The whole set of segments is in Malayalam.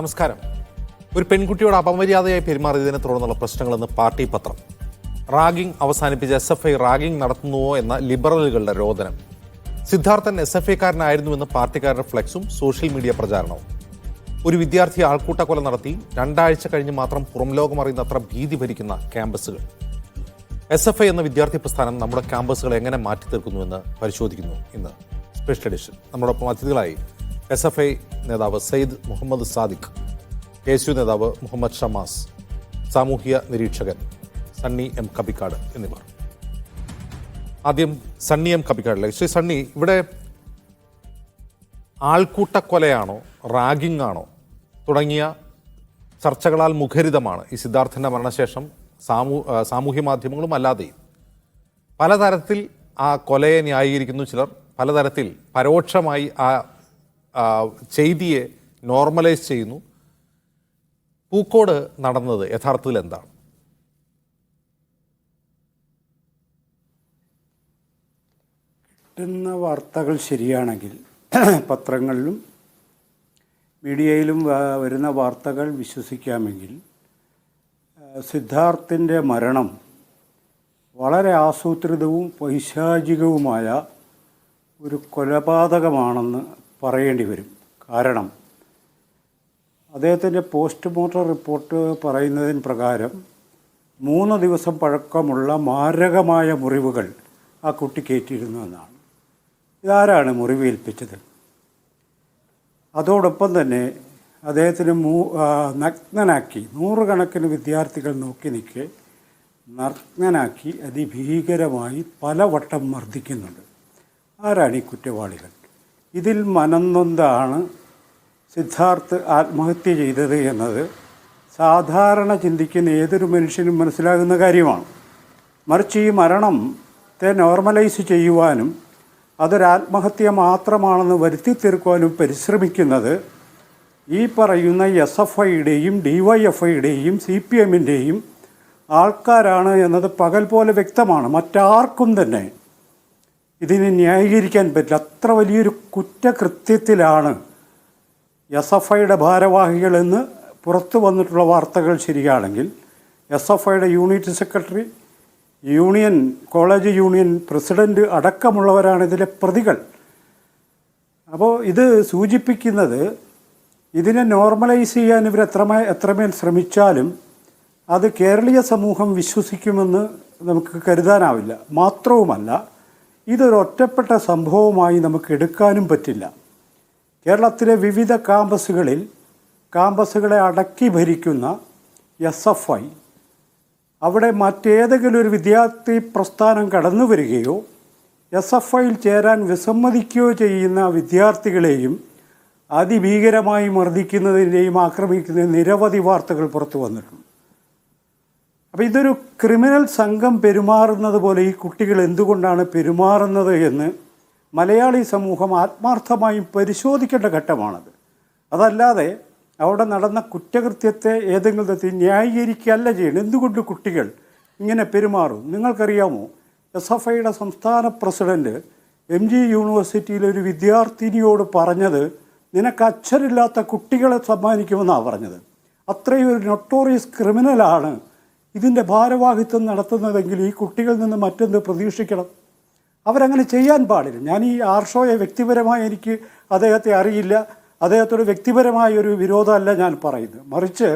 നമസ്കാരം. ഒരു പെൺകുട്ടിയോട് അപമര്യാദയായി പെരുമാറിയതിനെ തുടർന്നുള്ള പ്രശ്നങ്ങളെന്ന് പാർട്ടി പത്രം. റാഗിംഗ് അവസാനിപ്പിച്ച SFI റാഗിംഗ് നടത്തുന്നുവോ എന്ന ലിബറലുകളുടെ രോദനം. സിദ്ധാർത്ഥൻ SFIക്കാരനായിരുന്നുവെന്ന് പാർട്ടിക്കാരുടെ ഫ്ലെക്സും സോഷ്യൽ മീഡിയ പ്രചാരണവും. ഒരു വിദ്യാർത്ഥി ആൾക്കൂട്ടക്കൊല നടത്തി 2 ആഴ്ച കഴിഞ്ഞ് മാത്രം പുറം ലോകമറിയുന്നത്ര ഭീതി ഭരിക്കുന്ന ക്യാമ്പസുകൾ. SFI എന്ന വിദ്യാർത്ഥി പ്രസ്ഥാനം നമ്മുടെ ക്യാമ്പസുകൾ എങ്ങനെ മാറ്റി തീർക്കുന്നുവെന്ന് പരിശോധിക്കുന്നു ഇന്ന് സ്പെഷ്യൽ എഡിഷൻ. നമ്മോടൊപ്പം അതിഥികളായി SFI നേതാവ് സയ്യിദ് മുഹമ്മദ് സാദിഖ്, KSU നേതാവ് മുഹമ്മദ് ഷമാസ്, സാമൂഹ്യ നിരീക്ഷകൻ സണ്ണി M കബിക്കാട് എന്നിവർ. ആദ്യം സണ്ണി M കബിക്കാടിലേക്ക്. ശ്രീ സണ്ണി, ഇവിടെ ആൾക്കൂട്ടക്കൊലയാണോ റാഗിംഗ് ആണോ തുടങ്ങിയ ചർച്ചകളാൽ മുഖരിതമാണ് ഈ സിദ്ധാർത്ഥൻ്റെ മരണശേഷം സാമൂഹ്യ മാധ്യമങ്ങളും അല്ലാതെയും. പലതരത്തിൽ ആ കൊലയെ ന്യായീകരിക്കുന്നു ചിലർ, പലതരത്തിൽ പരോക്ഷമായി ആ ചെയ്തിയെ നോർമലൈസ് ചെയ്യുന്നു. പൂക്കോട് നടന്നത് യഥാർത്ഥത്തിൽ എന്താണ്? കിട്ടുന്ന വാർത്തകൾ ശരിയാണെങ്കിൽ പത്രങ്ങളിലും മീഡിയയിലും വരുന്ന വാർത്തകൾ വിശ്വസിക്കാമെങ്കിൽ സിദ്ധാർത്ഥിൻ്റെ മരണം വളരെ ആസൂത്രിതവും പൈശാചികവുമായ ഒരു കൊലപാതകമാണെന്ന് പറയേണ്ടി വരും. കാരണം അദ്ദേഹത്തിൻ്റെ പോസ്റ്റ്മോർട്ടം റിപ്പോർട്ട് പറയുന്നതിന് പ്രകാരം 3 ദിവസം പഴക്കമുള്ള മാരകമായ മുറിവുകൾ ആ കുട്ടിക്കേറ്റിരുന്നു എന്നാണ്. ഇതാരാണ് മുറിവേൽപ്പിച്ചത്? അതോടൊപ്പം തന്നെ അദ്ദേഹത്തിന് നഗ്നനാക്കി, 100 കണക്കിന് വിദ്യാർത്ഥികൾ നോക്കി നിൽക്കെ നഗ്നനാക്കി അതിഭീകരമായി പലവട്ടം മർദ്ദിക്കുന്നുണ്ട്. ആരാണ് ഈ കുറ്റവാളികൾ? ഇതിൽ മനംനൊന്താണ് സിദ്ധാർത്ഥ് ആത്മഹത്യ ചെയ്തത് എന്നത് സാധാരണ ചിന്തിക്കുന്ന ഏതൊരു മനുഷ്യനും മനസ്സിലാകുന്ന കാര്യമാണ്. മറിച്ച് ഈ മരണത്തെ നോർമലൈസ് ചെയ്യുവാനും അതൊരാത്മഹത്യ മാത്രമാണെന്ന് വരുത്തി തീർക്കുവാനും പരിശ്രമിക്കുന്നത് ഈ പറയുന്ന SFIയുടെയും DYFIയുടെയും CPMൻ്റെയും ആൾക്കാരാണ് എന്നത് പകൽ പോലെ വ്യക്തമാണ്. മറ്റാർക്കും തന്നെ ഇതിനെ ന്യായീകരിക്കാൻ പറ്റില്ല. അത്ര വലിയൊരു കുറ്റകൃത്യത്തിലാണ് SFIയുടെ ഭാരവാഹികളെന്ന് പുറത്തു വന്നിട്ടുള്ള വാർത്തകൾ ശരിയാണെങ്കിൽ SFIയുടെ unit secretary, college union president അടക്കമുള്ളവരാണ് ഇതിലെ പ്രതികൾ. അപ്പോൾ ഇത് സൂചിപ്പിക്കുന്നത് ഇതിനെ നോർമലൈസ് ചെയ്യാൻ ഇവർ എത്രമേൽ ശ്രമിച്ചാലും അത് കേരളീയ സമൂഹം വിശ്വസിക്കുമെന്ന് നമുക്ക് കരുതാനാവില്ല. മാത്രവുമല്ല, ഇതൊരൊറ്റപ്പെട്ട സംഭവമായി നമുക്ക് എടുക്കാനും പറ്റില്ല. കേരളത്തിലെ വിവിധ ക്യാമ്പസുകളെ അടക്കി ഭരിക്കുന്ന SFI അവിടെ മറ്റേതെങ്കിലും ഒരു വിദ്യാർത്ഥി പ്രസ്ഥാനം കടന്നു വരികയോ SFIയിൽ ചേരാൻ വിസമ്മതിക്കുകയോ ചെയ്യുന്ന വിദ്യാർത്ഥികളെയും അതിഭീകരമായി മർദ്ദിക്കുന്നതിൻ്റെയും ആക്രമിക്കുന്നതിന് നിരവധി വാർത്തകൾ പുറത്തു വന്നിട്ടുണ്ട്. അപ്പോൾ ഇതൊരു ക്രിമിനൽ സംഘം പെരുമാറുന്നത് പോലെ ഈ കുട്ടികൾ എന്തുകൊണ്ടാണ് പെരുമാറുന്നത് എന്ന് മലയാളി സമൂഹം ആത്മാർത്ഥമായും പരിശോധിക്കേണ്ട ഘട്ടമാണത്. അതല്ലാതെ അവിടെ നടന്ന കുറ്റകൃത്യത്തെ ഏതെങ്കിലും തരത്തിൽ ന്യായീകരിക്കുകയല്ല ചെയ്യണം. എന്തുകൊണ്ട് കുട്ടികൾ ഇങ്ങനെ പെരുമാറും? നിങ്ങൾക്കറിയാമോ, SFIയുടെ സംസ്ഥാന പ്രസിഡന്റ് MG യൂണിവേഴ്സിറ്റിയിലെ ഒരു വിദ്യാർത്ഥിനിയോട് പറഞ്ഞത്, നിനക്ക് അച്ഛനില്ലാത്ത കുട്ടികളെ സമ്മാനിക്കുമെന്നാണ് പറഞ്ഞത്. അത്രയും ഒരു നൊട്ടോറിയസ് ക്രിമിനലാണ് ഇതിൻ്റെ ഭാരവാഹിത്വം നടത്തുന്നതെങ്കിൽ ഈ കുട്ടികളിൽ നിന്ന് മറ്റെന്ത് പ്രതീക്ഷിക്കണം? അവരങ്ങനെ ചെയ്യാൻ പാടില്ല. ഞാൻ ഈ ആർഷോയെ വ്യക്തിപരമായി എനിക്ക് അദ്ദേഹത്തെ അറിയില്ല, അദ്ദേഹത്തോട് വ്യക്തിപരമായ ഒരു വിരോധമല്ല ഞാൻ പറയുന്നത്. മറിച്ച്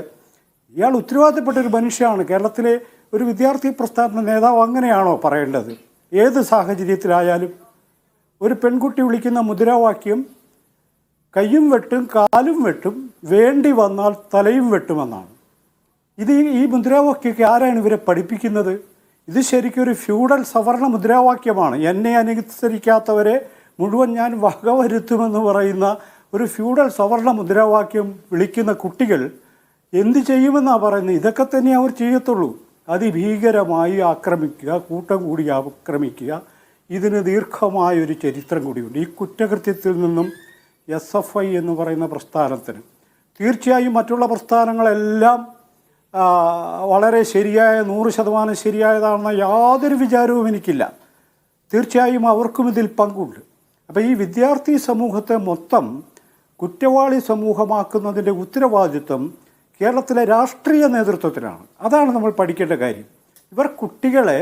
ഇയാൾ ഉത്തരവാദിത്തപ്പെട്ടൊരു മനുഷ്യനാണ്. കേരളത്തിലെ ഒരു വിദ്യാർത്ഥി പ്രസ്ഥാന നേതാവ് അങ്ങനെയാണോ പറയേണ്ടത്? ഏത് സാഹചര്യത്തിലായാലും ഒരു പെൺകുട്ടി വിളിക്കുന്ന മുദ്രാവാക്യം കയ്യും വെട്ടും കാലും വെട്ടും, വേണ്ടി വന്നാൽ തലയും വെട്ടുമെന്നാണ്. ഈ മുദ്രാവാക്യമൊക്കെ ആരാണ് ഇവരെ പഠിപ്പിക്കുന്നത്? ഇത് ശരിക്കും ഒരു ഫ്യൂഡൽ സവർണ മുദ്രാവാക്യമാണ്. എന്നെ അനുസരിക്കാത്തവരെ മുഴുവൻ ഞാൻ വകവരുത്തുമെന്ന് പറയുന്ന ഒരു ഫ്യൂഡൽ സവർണ മുദ്രാവാക്യം വിളിക്കുന്ന കുട്ടികൾ എന്ത് ചെയ്യുമെന്നാണ് പറയുന്നത്? ഇതൊക്കെ തന്നെ അവർ ചെയ്യത്തുള്ളൂ. അതിഭീകരമായി ആക്രമിക്കുക, കൂട്ടം കൂടി ആക്രമിക്കുക. ഇതിന് ദീർഘമായൊരു ചരിത്രം കൂടിയുണ്ട്. ഈ കുറ്റകൃത്യത്തിൽ നിന്നും SFI എന്ന് പറയുന്ന പ്രസ്ഥാനത്തിന് തീർച്ചയായും മറ്റുള്ള പ്രസ്ഥാനങ്ങളെല്ലാം വളരെ ശരിയായ 100% ശരിയായതാണെന്ന യാതൊരു വിചാരവും എനിക്കില്ല. തീർച്ചയായും അവർക്കും ഇതിൽ പങ്കുണ്ട്. അപ്പോൾ ഈ വിദ്യാർത്ഥി സമൂഹത്തെ മൊത്തം കുറ്റവാളി സമൂഹമാക്കുന്നതിൻ്റെ ഉത്തരവാദിത്വം കേരളത്തിലെ രാഷ്ട്രീയ നേതൃത്വത്തിനാണ്. അതാണ് നമ്മൾ പഠിക്കേണ്ട കാര്യം. ഇവർ കുട്ടികളെ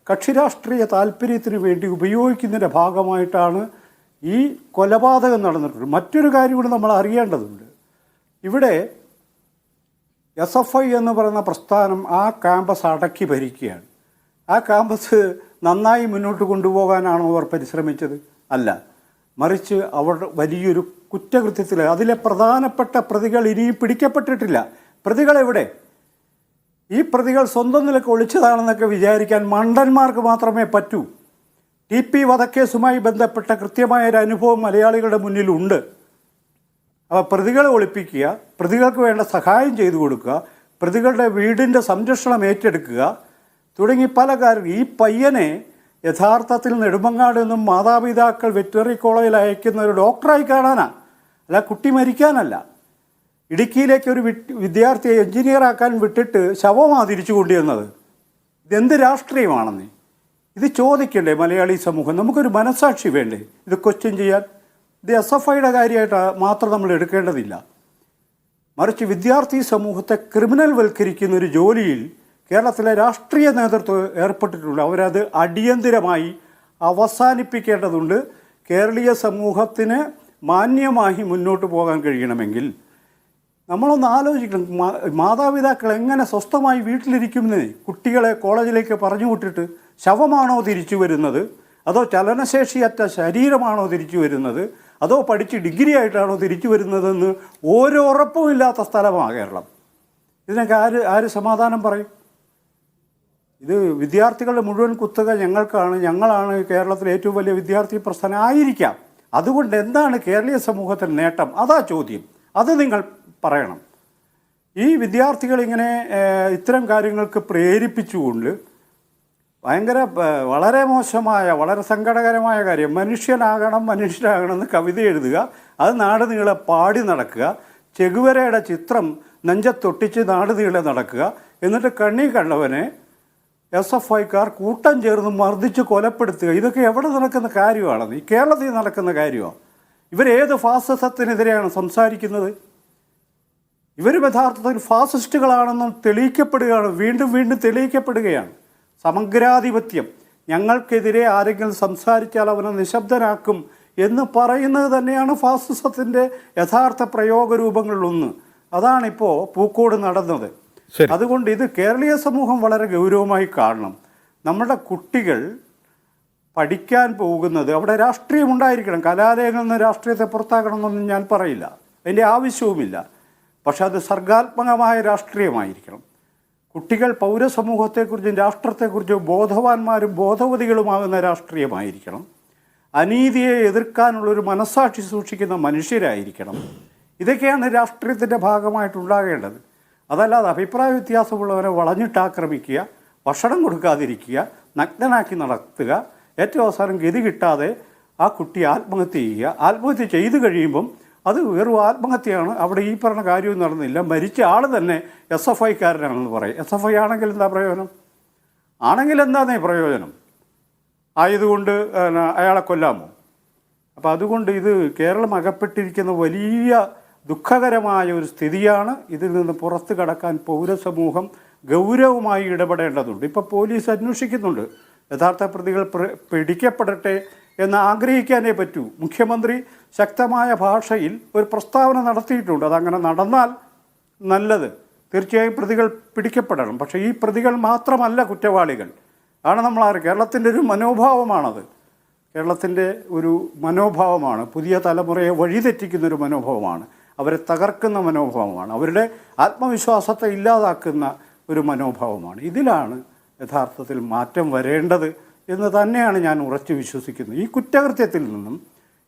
കക്ഷിരാഷ്ട്രീയ താല്പര്യത്തിന് വേണ്ടി ഉപയോഗിക്കുന്നതിൻ്റെ ഭാഗമായിട്ടാണ് ഈ കൊലപാതകം നടന്നിട്ടുള്ളത്. മറ്റൊരു കാര്യം കൂടി നമ്മൾ അറിയേണ്ടതുണ്ട്. ഇവിടെ SFI എന്ന് പറയുന്ന പ്രസ്ഥാനം ആ ക്യാമ്പസ് അടക്കി ഭരിക്കുകയാണ്. ആ ക്യാമ്പസ് നന്നായി മുന്നോട്ട് കൊണ്ടുപോകാനാണോ അവർ പരിശ്രമിച്ചത്? അല്ല, മറിച്ച് അവർ വലിയൊരു കുറ്റകൃത്യത്തിൽ അതിലെ പ്രധാനപ്പെട്ട പ്രതികൾ ഇനിയും പിടിക്കപ്പെട്ടിട്ടില്ല. പ്രതികളെവിടെ? ഈ പ്രതികൾ സ്വന്തം നിലക്ക് ഒളിച്ചതാണെന്നൊക്കെ വിചാരിക്കാൻ മണ്ടന്മാർക്ക് മാത്രമേ പറ്റൂ. TP വധക്കേസുമായി ബന്ധപ്പെട്ട കൃത്യമായൊരു അനുഭവം മലയാളികളുടെ മുന്നിലുണ്ട്. അപ്പോൾ പ്രതികളെ ഒളിപ്പിക്കുക, പ്രതികൾക്ക് വേണ്ട സഹായം ചെയ്തു കൊടുക്കുക, പ്രതികളുടെ വീടിൻ്റെ സംരക്ഷണം ഏറ്റെടുക്കുക തുടങ്ങി പല കാര്യം. ഈ പയ്യനെ യഥാർത്ഥത്തിൽ നെടുമങ്ങാട് നിന്നും മാതാപിതാക്കൾ വെറ്ററിനറി കോളേജിൽ അയക്കുന്ന ഒരു ഡോക്ടറായി കാണാനാണ്, അല്ല കുട്ടി മരിക്കാനല്ല. ഇടുക്കിയിലേക്ക് ഒരു വിദ്യാർത്ഥിയെ എഞ്ചിനീയറാക്കാൻ വിട്ടിട്ട് ശവമാണ് തിരിച്ചു കൊണ്ടുവന്നത്. ഇതെന്ത് രാഷ്ട്രീയമാണെന്ന് ഇത് ചോദിക്കണ്ടേ മലയാളി സമൂഹം? നമുക്കൊരു മനസാക്ഷി വേണ്ടേ ഇത് ക്വസ്റ്റ്യൻ ചെയ്യാൻ? ഇത് SFIയുടെ കാര്യമായിട്ട് മാത്രം നമ്മൾ എടുക്കേണ്ടതില്ല. മറിച്ച് വിദ്യാർത്ഥി സമൂഹത്തെ ക്രിമിനൽ വൽക്കരിക്കുന്ന ഒരു ജോലിയിൽ കേരളത്തിലെ രാഷ്ട്രീയ നേതൃത്വം ഏർപ്പെട്ടിട്ടുണ്ട്. അവരത് അടിയന്തിരമായി അവസാനിപ്പിക്കേണ്ടതുണ്ട്. കേരളീയ സമൂഹത്തിന് മാന്യമായി മുന്നോട്ട് പോകാൻ കഴിയണമെങ്കിൽ നമ്മളൊന്ന് ആലോചിക്കണം. മാതാപിതാക്കൾ എങ്ങനെ സ്വസ്ഥമായി വീട്ടിലിരിക്കുന്നേ? കുട്ടികളെ കോളേജിലേക്ക് പറഞ്ഞു വിട്ടിട്ട് ശവമാണോ തിരിച്ചു വരുന്നത്? അതോ ചലനശേഷിയറ്റ ശരീരമാണോ തിരിച്ചു വരുന്നത്? അതോ പഠിച്ച് ഡിഗ്രി ആയിട്ടാണോ തിരിച്ചു വരുന്നതെന്ന് ഓരോ ഉറപ്പുമില്ലാത്ത സ്ഥലമാണ് കേരളം. ഇതിനൊക്കെ ആര് സമാധാനം പറയും? ഇത് വിദ്യാർത്ഥികളുടെ മുഴുവൻ കുത്തക ഞങ്ങളാണ് കേരളത്തിലെ ഏറ്റവും വലിയ വിദ്യാർത്ഥി പ്രസ്ഥാനം ആയിരിക്കാം. അതുകൊണ്ട് എന്താണ് കേരളീയ സമൂഹത്തിന് നേട്ടം? അതാ ചോദ്യം. അത് നിങ്ങൾ പറയണം. ഈ വിദ്യാർത്ഥികൾ ഇങ്ങനെ ഇത്തരം കാര്യങ്ങൾക്ക് പ്രേരിപ്പിച്ചുകൊണ്ട് വളരെ മോശമായ, വളരെ സങ്കടകരമായ കാര്യം, മനുഷ്യനാകണം എന്ന് കവിത എഴുതുക, അത് നാട് നീളെ പാടി നടക്കുക, ചെഗുവേരയുടെ ചിത്രം നെഞ്ചത്തൊട്ടിച്ച് നാട് നീളെ നടക്കുക, എന്നിട്ട് കണ്ണി കണ്ടവനെ SFIക്കാർ കൂട്ടം ചേർന്ന് മർദ്ദിച്ച് കൊലപ്പെടുത്തുക. ഇതൊക്കെ എവിടെ നടക്കുന്ന കാര്യമാണെന്ന്? ഈ കേരളത്തിൽ നടക്കുന്ന കാര്യമാണ്. ഇവരേത് ഫാസിസത്തിനെതിരെയാണ് സംസാരിക്കുന്നത്? ഇവരും യഥാർത്ഥത്തിൽ ഫാസിസ്റ്റുകളാണെന്നും തെളിയിക്കപ്പെടുകയാണ്, വീണ്ടും തെളിയിക്കപ്പെടുകയാണ്. സമഗ്രാധിപത്യം, ഞങ്ങൾക്കെതിരെ ആരെങ്കിലും സംസാരിച്ചാൽ അവനെ നിശബ്ദനാക്കും എന്ന് പറയുന്നത് തന്നെയാണ് ഫാസിസത്തിൻ്റെ യഥാർത്ഥ പ്രയോഗ രൂപങ്ങളിലൊന്ന്. അതാണിപ്പോൾ പൂക്കോട് നടന്നത്. അതുകൊണ്ട് ഇത് കേരളീയ സമൂഹം വളരെ ഗൗരവമായി കാണണം. നമ്മുടെ കുട്ടികൾ പഠിക്കാൻ പോകുന്നത് അവിടെ രാഷ്ട്രീയം ഉണ്ടായിരിക്കണം. കലാലയങ്ങളിൽ നിന്ന് രാഷ്ട്രീയത്തെ പുറത്താക്കണമെന്നൊന്നും ഞാൻ പറയില്ല, അതിൻ്റെ ആവശ്യവുമില്ല. പക്ഷെ അത് സർഗാത്മകമായ രാഷ്ട്രീയമായിരിക്കണം. കുട്ടികൾ പൗരസമൂഹത്തെക്കുറിച്ചും രാഷ്ട്രത്തെക്കുറിച്ചും ബോധവാന്മാരും ബോധവതികളുമാകുന്ന രാഷ്ട്രീയമായിരിക്കണം. അനീതിയെ എതിർക്കാനുള്ളൊരു മനസ്സാക്ഷി സൂക്ഷിക്കുന്ന മനുഷ്യരായിരിക്കണം. ഇതൊക്കെയാണ് രാഷ്ട്രീയത്തിൻ്റെ ഭാഗമായിട്ടുണ്ടാകേണ്ടത്. അതല്ലാതെ അഭിപ്രായ വ്യത്യാസമുള്ളവരെ വളഞ്ഞിട്ടാക്രമിക്കുക, ഭക്ഷണം കൊടുക്കാതിരിക്കുക, നഗ്നനാക്കി നടത്തുക, ഏറ്റവും അവസാനം ഗതി കിട്ടാതെ ആ കുട്ടി ആത്മഹത്യ ചെയ്യുക. ആത്മഹത്യ ചെയ്തു കഴിയുമ്പം അത് വെറും ആത്മഹത്യയാണ്. അവിടെ ഈ പറഞ്ഞ കാര്യവും നടന്നില്ല, മരിച്ച ആൾ തന്നെ SFIക്കാരനാണെന്ന് പറയും. SFI ആണെങ്കിൽ എന്താ പ്രയോജനം? ആണെങ്കിൽ എന്താന്നേ പ്രയോജനം? ആയതുകൊണ്ട് അയാളെ കൊല്ലാമോ? അപ്പോൾ അതുകൊണ്ട് ഇത് കേരളം അകപ്പെട്ടിരിക്കുന്ന വലിയ ദുഃഖകരമായ ഒരു സ്ഥിതിയാണ്. ഇതിൽ നിന്ന് പുറത്തു കടക്കാൻ പൗരസമൂഹം ഗൗരവമായി ഇടപെടേണ്ടതുണ്ട്. ഇപ്പോൾ പോലീസ് അന്വേഷിക്കുന്നുണ്ട്. യഥാർത്ഥ പ്രതികൾ പിടിക്കപ്പെടട്ടെ എന്ന് ആഗ്രഹിക്കാനേ പറ്റൂ. മുഖ്യമന്ത്രി ശക്തമായ ഭാഷയിൽ ഒരു പ്രസ്താവന നടത്തിയിട്ടുണ്ട്. അതങ്ങനെ നടന്നാൽ നല്ലത്. തീർച്ചയായും പ്രതികൾ പിടിക്കപ്പെടണം. പക്ഷേ ഈ പ്രതികൾ മാത്രമല്ല കുറ്റവാളികൾ ആണ് നമ്മൾ കേരളത്തിൻ്റെ ഒരു മനോഭാവമാണത്. കേരളത്തിൻ്റെ ഒരു മനോഭാവമാണ്. പുതിയ തലമുറയെ വഴിതെറ്റിക്കുന്നൊരു മനോഭാവമാണ്. അവരെ തകർക്കുന്ന മനോഭാവമാണ്. അവരുടെ ആത്മവിശ്വാസത്തെ ഇല്ലാതാക്കുന്ന ഒരു മനോഭാവമാണ്. ഇതിലാണ് യഥാർത്ഥത്തിൽ മാറ്റം വരേണ്ടത് എന്ന് തന്നെയാണ് ഞാൻ ഉറച്ചു വിശ്വസിക്കുന്നത്. ഈ കുറ്റകൃത്യത്തിൽ നിന്നും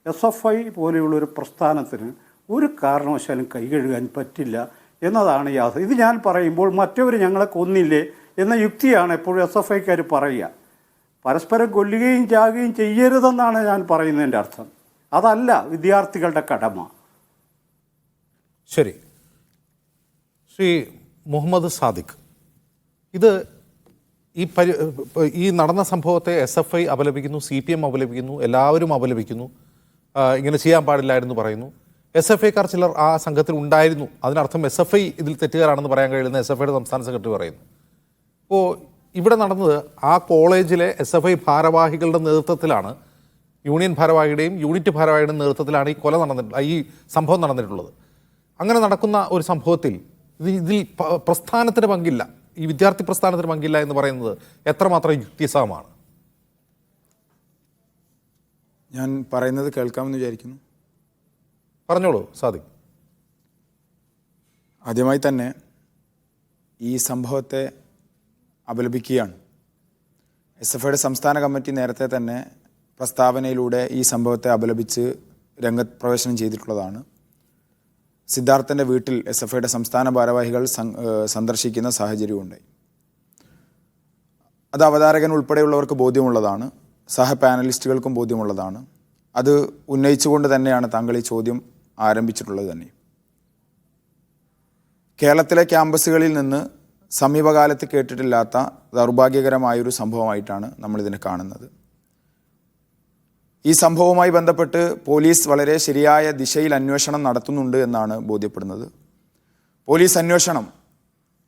SFI പോലെയുള്ളൊരു പ്രസ്ഥാനത്തിന് ഒരു കാരണവശാലും കൈകഴുകാൻ പറ്റില്ല എന്നതാണ് യാഥാർത്ഥ്യം. ഇത് ഞാൻ പറയുമ്പോൾ മറ്റവർ ഞങ്ങളെ കൊന്നില്ലേ എന്ന യുക്തിയാണ് എപ്പോഴും SFIക്കാർ പറയുക. പരസ്പരം കൊല്ലുകയും ചാകുകയും ചെയ്യരുതെന്നാണ് ഞാൻ പറയുന്നതിൻ്റെ അർത്ഥം. അതല്ല വിദ്യാർത്ഥികളുടെ കടമ. ശരി, ശ്രീ മുഹമ്മദ് സാദിഖ്, ഇത് ഈ നടന്ന സംഭവത്തെ SFI അപലപിക്കുന്നു, CPM അപലപിക്കുന്നു, എല്ലാവരും അപലപിക്കുന്നു, ഇങ്ങനെ ചെയ്യാൻ പാടില്ലായിരുന്നു പറയുന്നു. SFIക്കാർ ചിലർ ആ സംഘത്തിൽ ഉണ്ടായിരുന്നു. അതിനർത്ഥം SFI ഇതിൽ തെറ്റുകാരാണെന്ന് പറയാൻ കഴിയുന്ന SFIയുടെ സംസ്ഥാന സെക്രട്ടറി പറയുന്നു. അപ്പോൾ ഇവിടെ നടന്നത് ആ കോളേജിലെ SFI ഭാരവാഹികളുടെ നേതൃത്വത്തിലാണ്, യൂണിയൻ ഭാരവാഹിയുടെയും യൂണിറ്റ് ഭാരവാഹിയുടെയും നേതൃത്വത്തിലാണ് ഈ സംഭവം നടന്നിട്ടുള്ളത്. അങ്ങനെ നടക്കുന്ന ഒരു സംഭവത്തിൽ ഇതിൽ പ്രസ്ഥാനത്തിന് പങ്കില്ല, ഈ വിദ്യാർത്ഥി പ്രസ്ഥാനത്തിന് പങ്കില്ല എന്ന് പറയുന്നത് എത്രമാത്രം യുക്തിസഹമാണ്? ഞാൻ പറയുന്നത് കേൾക്കാമെന്ന് വിചാരിക്കുന്നു. പറഞ്ഞോളൂ സാദിഖ്. ആദ്യമായി തന്നെ ഈ സംഭവത്തെ അപലപിക്കുകയാണ്. SFIയുടെ സംസ്ഥാന കമ്മിറ്റി നേരത്തെ തന്നെ പ്രസ്താവനയിലൂടെ ഈ സംഭവത്തെ അപലപിച്ച് രംഗപ്രവേശനം ചെയ്തിട്ടുള്ളതാണ്. സിദ്ധാർത്ഥൻ്റെ വീട്ടിൽ SFIയുടെ സംസ്ഥാന ഭാരവാഹികൾ സന്ദർശിക്കുന്ന സാഹചര്യമുണ്ടായി. അത് അവതാരകൻ ഉൾപ്പെടെയുള്ളവർക്ക് ബോധ്യമുള്ളതാണ്, സഹ പാനലിസ്റ്റുകൾക്കും ബോധ്യമുള്ളതാണ്. അത് ഉന്നയിച്ചുകൊണ്ട് തന്നെയാണ് താങ്കൾ ഈ ചോദ്യം ആരംഭിച്ചിട്ടുള്ളത് തന്നെ. കേരളത്തിലെ ക്യാമ്പസുകളിൽ നിന്ന് സമീപകാലത്ത് കേട്ടിട്ടില്ലാത്ത ദൗർഭാഗ്യകരമായൊരു സംഭവമായിട്ടാണ് നമ്മളിതിനെ കാണുന്നത്. ഈ സംഭവവുമായി ബന്ധപ്പെട്ട് പോലീസ് വളരെ ശരിയായ ദിശയിൽ അന്വേഷണം നടത്തുന്നുണ്ട് എന്നാണ് ബോധ്യപ്പെടുന്നത്. പോലീസ് അന്വേഷണം